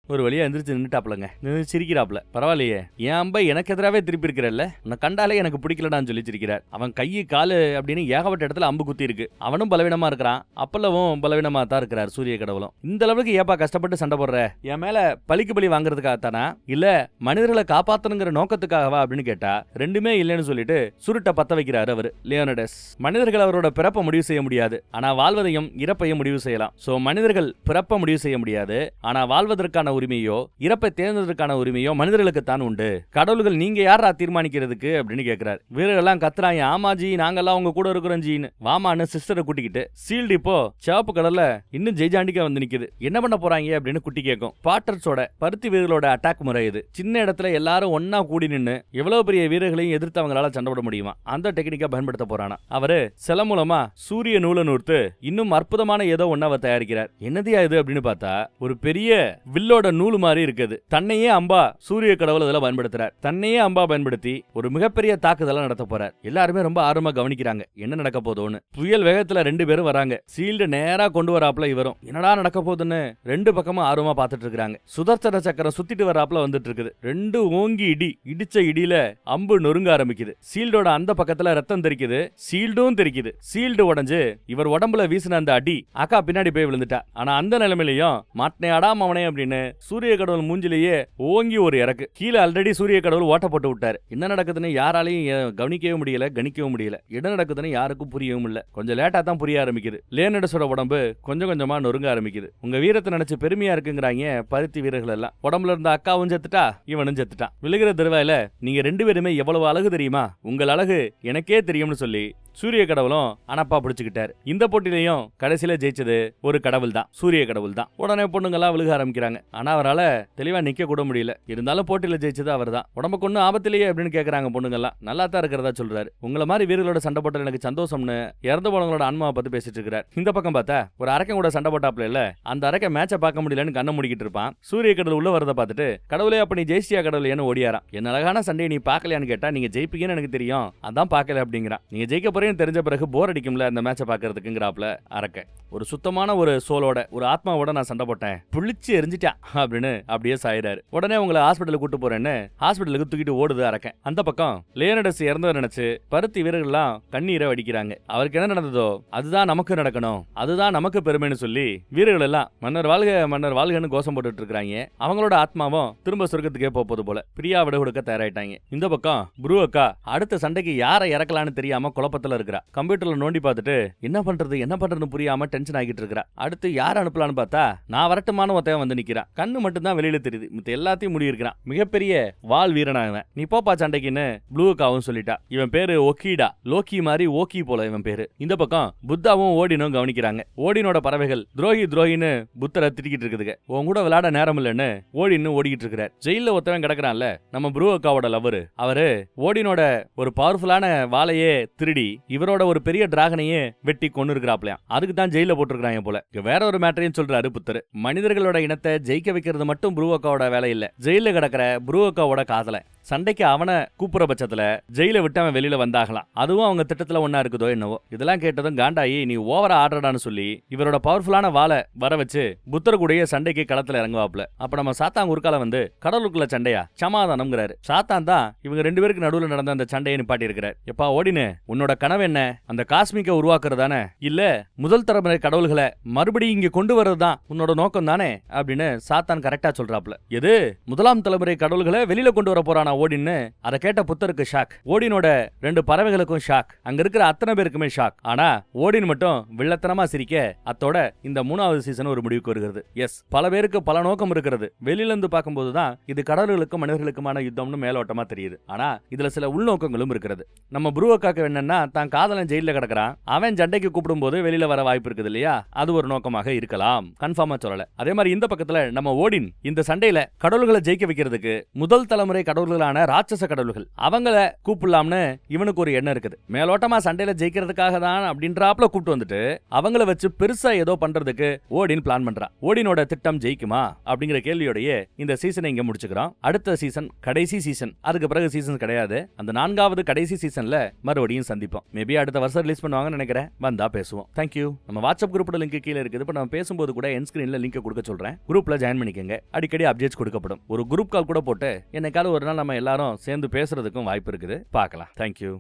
ஒரு வழியா எந்திரிச்சு நின்றுட்டாப்லங்க. நின்று சிரிக்கிறாப்ல. பரவாயில்லையே, என் அம்பை எனக்கு எதிராவே திருப்பி இருக்கிறல்ல, உன்னை கண்டாலே எனக்கு பிடிக்கலடான்னு சொல்லி சிரிக்கிறார். அவன் கையை காலு அப்படின்னு ஏகப்பட்ட இடத்துல அம்பு குத்தி இருக்கு. அவனும் பலவீனமா இருக்கிறான். அப்பல்லவும் பலவீனமா தான் இருக்கிறார் சூரிய கடவுளும். இந்த அளவுக்கு ஏப்பா கஷ்டப்பட்டு சண்டை போடுற? என் மேல பழிக்கு பழி வாங்குறதுக்காகத்தானா இல்ல மனிதர்களை காப்பாத்தணுங்கிற நோக்கத்துக்காகவா அப்படின்னு கேட்டா ரெண்டுமே இல்லைன்னு சொல்லிட்டு சுருட்ட பத்த வைக்கிறாரு அவரு லியோனடஸ். மனிதர்கள் அவரோட பிறப்பை முடிவு செய்ய முடியாது, ஆனா வாழ்வதையும் இறப்பையும் முடிவு செய்யலாம். சோ மனிதர்கள் பிறப்பை முடிவு செய்ய முடியாது, ஆனா வாழ்வதற்கான உரிமையோ இறப்பை தேர்ந்ததற்கான உரிமையோ மனிதர்களுக்கு தான் உண்டு. கடவுள்கள் நீங்க யாரா தீர்மானிக்கிறதுக்கு அப்படின்னு கேட்கிறார். வீரர்கள்லாம் கத்துறாங்க. ஆமாஜி நாங்கெல்லாம் உங்க கூட இருக்கிறோம் ஜின்னு. வாமான்னு சிஸ்டரை கூட்டிக்கிட்டு சீல்டு இப்போ சிவப்பு கடல்ல இன்னும் ஜெய்ஜாண்டிக்கா வந்து நிக்குது. என்ன பண்ண போறாங்க அப்படின்னு குட்டி கேட்கும். பாட்டர்ஸோட பருத்தி வீரர்களோட அட்டாக் முறை இது. சின்ன இடத்துல எல்லாரும் ஒன்னா கூடி நின்று எவ்வளவு பெரிய வீரர்களையும் எதிர்த்து அவங்களால சண்டை போட முடியுமா? அந்த டெக்னிக்கா பயன்படுத்த போறானா அவரு. சில மூலமா சூரிய நூலை நூர்த்து இன்னும் அற்புதமான ஏதோ ஒன்னு அவர் தயாரிக்கிறார். என்னதியா இது அப்படின்னு பார்த்தா ஒரு பெரிய வில்லோட நூலு மாதிரி இருக்குது. தன்னையே அம்பா சூரிய கடவுள் இதெல்லாம் பயன்படுத்துறார். தன்னையே அம்பா பயன்படுத்தி ஒரு மிகப்பெரிய தாக்குதலை நடத்த போறார். எல்லாருமே ரொம்ப ஆர்வமா கவனிக்கிறாங்க என்ன நடக்க போதோன்னு. புயல் வேகத்துல ரெண்டு பேரும் வராங்க. சீல்டு நேரா கொண்டு வராப்ல இவரும். என்னடா நடக்க போகுதுன்னு ரெண்டு பக்கமும் ஆர்வமா பார்த்துட்டு இருக்காங்க. சுதர்சன சக்கரம் சுத்திட்டு வராப்ல வந்துட்டு இருக்குது. ரெண்டு ஓங்கி இடிச்ச இடியில அம்பு நொறுங்க ஆரம்பிக்குது. சீல்டோட அந்த பக்கத்துல ரத்தம் தெரிக்குது, சீல்டும் தெரிக்குது. சீல்டு உடஞ்சு இவர் உடம்புல வீசின அந்த அடி அக்கா பின்னாடி போய் விழுந்துட்டா. ஆனா அந்த நிலைமையிலையும் மாட்டினே அடாம அவனே அப்படின்னு சூரிய கடவுள் மூஞ்சிலேயே ஓங்கி ஒரு இறக்கு. கீழே ஆல்ரெடி சூரிய கடவுள் ஓட்ட போட்டு விட்டாரு. என்ன நடக்குதுன்னு யாராலையும் கவனிக்கவே முடியல, கணிக்கவும் முடியல. என்ன நடக்குதுன்னு யாருக்கும் புரியவும் இல்ல. கொஞ்சம் லேட்டா தான் புரிய ஆரம்பிக்குது. லேனடஸோட உடம்பு கொஞ்சம் கொஞ்சமா நொறுங்க ஆரம்பிக்குது. உங்க வீரத்தை நினைச்சு பெருமையா இருக்குங்கிறாங்க பருத்தி வீரர்கள் எல்லாம். உடம்புல இருந்த அக்காவும் செத்துட்டா, இவனும் செத்துட்டான். விழுகிற தருவாயில நீங்க ரெண்டு பேருமே எவ்வளவு அழகு தெரியுமா, உங்கள் அழகு எனக்கே தெரியும்னு சொல்லி சூரிய கடவுளும் அனப்பா பிடிச்சுக்கிட்டாரு. இந்த போட்டியிலையும் கடைசியில ஜெயிச்சது ஒரு கடவுள் தான், சூரிய கடவுள் தான். உடனே பொண்ணுங்கெல்லாம் விழுக ஆரம்பிக்கிறாங்க. ஆனா அவரால் தெளிவா நிக்க கூட முடியல. இருந்தாலும் போட்டியில ஜெயிச்சது அவர் தான். உடம்புக்கு ஒன்னும் ஆபத்திலேயே அப்படின்னு கேக்குறாங்க பொண்ணுங்கெல்லாம். நல்லா தான் இருக்கிறதா சொல்றாரு. உங்களை மாதிரி வீரர்களோட சண்டை போட்டது எனக்கு சந்தோஷம்னு இறந்து போனவங்களோட ஆன்மாவை பத்தி பேசிட்டு இருக்கிறார். இந்த பக்கம் பார்த்தா ஒரு அரக்கன் கூட சண்டை போட்டாப்ல இல்ல, அந்த அரக்கன் மேட்சை பார்க்க முடியலன்னு கண்ணை மூடிக்கிட்டு இருப்பான். சூரிய கடவுள் உள்ள வரத பார்த்துட்டு கடவுளே அப்ப நீ ஜெயிச்சியா கடவுள் ஏன்னு ஓடியாராம். என்ன அழகான சண்டையை நீ பார்க்கலையான்னு கேட்டா நீங்க ஜெயிப்பீங்கன்னு எனக்கு தெரியும், அதான் பார்க்கல அப்படிங்கிறான். நீங்க ஜெயிக்க போறேன்னு தெரிஞ்ச பிறகு போர் அடிக்கும்ல அந்த மேட்சை பார்க்கறதுக்குங்கிறாப்ல அரக்கன். ஒரு சுத்தமான ஒரு சோலோட ஒரு ஆத்மாவோட நான் சண்டை போட்டேன், புளிச்சு எரிஞ்சிட்டா அப்படின்னு அப்படியே சாயிறாரு. உடனே உங்களை ஹாஸ்பிட்டலுக்கு கூட்டு போறேன்னு ஹாஸ்பிட்டலுக்கு தூக்கிட்டு ஓடுது அரக்கன். அந்த பக்கம் லியோனிடஸ் இறந்தவர் நினைச்சு பருத்தி வீரர்கள்லாம் கண்ணீரை வடிக்கிறாங்க. அவருக்கு என்ன நடந்ததோ அதுதான் நமக்கு நடக்கணும், அதுதான் நமக்கு பெருமைன்னு சொல்லி வீரர்கள் எல்லாம் மன்னர் வாழ்க மன்னர் வாழ்கன்னு கோஷம் போட்டுட்டு இருக்காங்க. அவங்களோட ஆத்மாவும் திரும்ப சொர்க்கத்துக்கே போகுது போல பிரியா விட கொடுக்க தயாராயிட்டாங்க. இந்த பக்கம் ப்ரூ அக்கா அடுத்த சண்டைக்கு யாரை இறக்கலான்னு தெரியாம குழப்பத்துல இருக்கிறா. கம்ப்யூட்டர்ல நோண்டி பார்த்துட்டு என்ன பண்றதுன்னு புரியாம டென்ஷன் ஆகிட்டு இருக்கா. அடுத்து யார் அனுப்பலான்னு பார்த்தா நான் வரட்டுமான ஒருத்தன் வந்து நிக்கிறான். கண்ணு மட்டும் தான் வெளியில தெரியுது, மத்த எல்லாத்தையும் முடி இருக்கிறான். மிகப்பெரிய வால் வீரனாக நீ போப்பா சண்டைக்குன்னு ப்ளூ அக்காவும் சொல்லிட்டா. இவன் பேரு ஒக்கீடா, லோக்கி மாதிரி ஓக்கி போல இவன் பேரு. இந்த பக்கம் புத்தாவும் ஓடினும் கவனிக்கிறாங்க. ஓடினோட பறவைகள் துரோகின்னு புத்தரை திட்டிக்கிட்டு இருக்குதுங்க. உன் கூட விளையாட நேரம் இல்லைன்னு ஓடின்னு ஓடிக்கிட்டு இருக்கிறார். ஜெயில ஒருத்தவன் கிடக்குறான்ல நம்ம ப்ரூ அக்காவோட லவர், அவரு ஓடினோட ஒரு பவர்ஃபுல்லான வாளையே திருடி இவரோட ஒரு பெரிய டிராகனையே வெட்டி கொண்டு இருக்கிறாப்லையாம். அதுக்கு தான் ஜெயில போட்டுருக்காங்க போல. வேற ஒரு மேட்டரையும் சொல்றாரு புத்தர். மனிதர்களோட இனத்தை ஜெயிக்க வைக்கிறது மட்டும் ப்ரூ அக்காவோட வேலை இல்ல, ஜெயில கிடக்கிற ப்ரூ அக்காவோட காதல சண்டைக்கு அவனை கூப்பிடுற பட்சத்துல ஜெயில விட்டு அவன் வெளியில வந்தாகலாம். அதுவும் அவங்க திட்டத்துல ஒன்னா இருக்குதோ என்னவோ. இதெல்லாம் கேட்டதும் காண்டாயி நீ ஓவரா ஆடுறான்னு சொல்லி இவரோட பவர்ஃபுல்லான வாளை வர வச்சு புத்தர் கூடயே சண்டைக்கு களத்துல இறங்குவாப்ல. அப்ப நம்ம சாத்தான் குறுக்கால வந்து கடலுக்குள்ள சண்டையா சமாதானம்ங்கிறாரு. சாத்தான் தான் இவங்க ரெண்டு பேருக்கு நடுவுல நடந்த அந்த சண்டையை நிப்பாட்டி இருக்கிறார். எப்பா ஓடினு உன்னோட கனவு என்ன, அந்த காஸ்மிக்க உருவாக்குறதானே இல்ல முதல் தலைமுறை கடவுள்களை மறுபடியும் இங்க கொண்டு வர்றதுதான் உன்னோட நோக்கம் தானே அப்படின்னு சாத்தான் கரெக்டா சொல்றாப்ல. எது முதலாம் தலைமுறை கடவுள்களை வெளியில கொண்டு வர போறானா ஓடின்னு. அதை கேட்ட புத்தருக்கு ஷாக், ஓடினோட ரெண்டு பறவைகளுக்கும் ஷாக், அங்க இருக்கிற அத்தனை பேருக்குமே ஷாக். ஆனா ஓடின் மட்டும் வில்லத்தனமா சிரிக்க அத்தோட இந்த 3வது சீசன் ஒரு முடிவுக்கு வருகிறது. எஸ், பல பேருக்கு பல நோக்கம் இருக்கிறது. வெளியில இருந்து பார்க்கும்போது தான் இது கடவுள்களுக்கும் மனிதர்களுக்குமான யுத்தம்னு மேலோட்டமா தெரியுது. ஆனா இதுல சில உள்நோக்கங்களும் இருக்கிறது. நம்ம ப்ரூ அக்காக்கு என்னன்னா தான் காதலன் ஜெயில கிடக்குறான், அவன் சண்டைக்கு கூப்பிடும் போது வெளியில வர வாய்ப்பு இருக்குது இல்லையா, அது ஒரு நோக்கமாக இருக்கலாம். கன்ஃபார்மா சொல்லல. அதே மாதிரி இந்த பக்கத்துல நம்ம ஓடின் இந்த சண்டையில கடவுள்களை ஜெயிக்க வைக்கிறதுக்கு முதல் தலைமுறை கடவுள்களான ராட்சச கடவுள்கள் அவங்கள கூப்பிடலாம்னு இவனுக்கு ஒரு எண்ணம் இருக்குது. மேலோட்டமா சண்டையில ஜெயிக்கிறதுக்காக தான் அப்படின்றாப்ல கூப்பிட்டு வந்துட்டு அவங்கள வச்சு பெருசா ஏதோ பண்றதுக்கு ஓடின் பிளான் பண்றான். ஓடினோட திட்டம் ஜெயிக்குமா அப்படிங்கிற கேள்வியோடய இந்த சீசனை இங்க முடிச்சுக்கிறோம். அடுத்த சீசன் கடைசி சீசன், அதுக்கு பிறகு சீசன் கிடையாது. அந்த 4வது கடைசி சீசன்ல மறுபடியும் சந்திப்போம். மேபி அடுத்த வருஷம் ரிலீஸ் பண்ணுவாங்கன்னு நினைக்கிறேன். வந்தா பேசுவோம். தேங்க்யூ. நம்ம வாட்ஸ்அப் குரூப்போட லிங்க் கீழே இருக்குது. இப்போ நம்ம பேசும்போது கூட என் ஸ்கிரீன்ல லிங்க் கொடுக்க சொல்றேன். குரூப்ல ஜாயின் பண்ணிக்கங்க. அடிக்கடி அப்டேட்ஸ் கொடுக்கப்படும். ஒரு குரூப் கால் கூட போட்டு என்னைக்காவது ஒரு நாள் நம்ம எல்லாரும் சேர்ந்து பேசுறதுக்கும் வாய்ப்பு இருக்குது. பார்க்கலாம். தேங்க்யூ.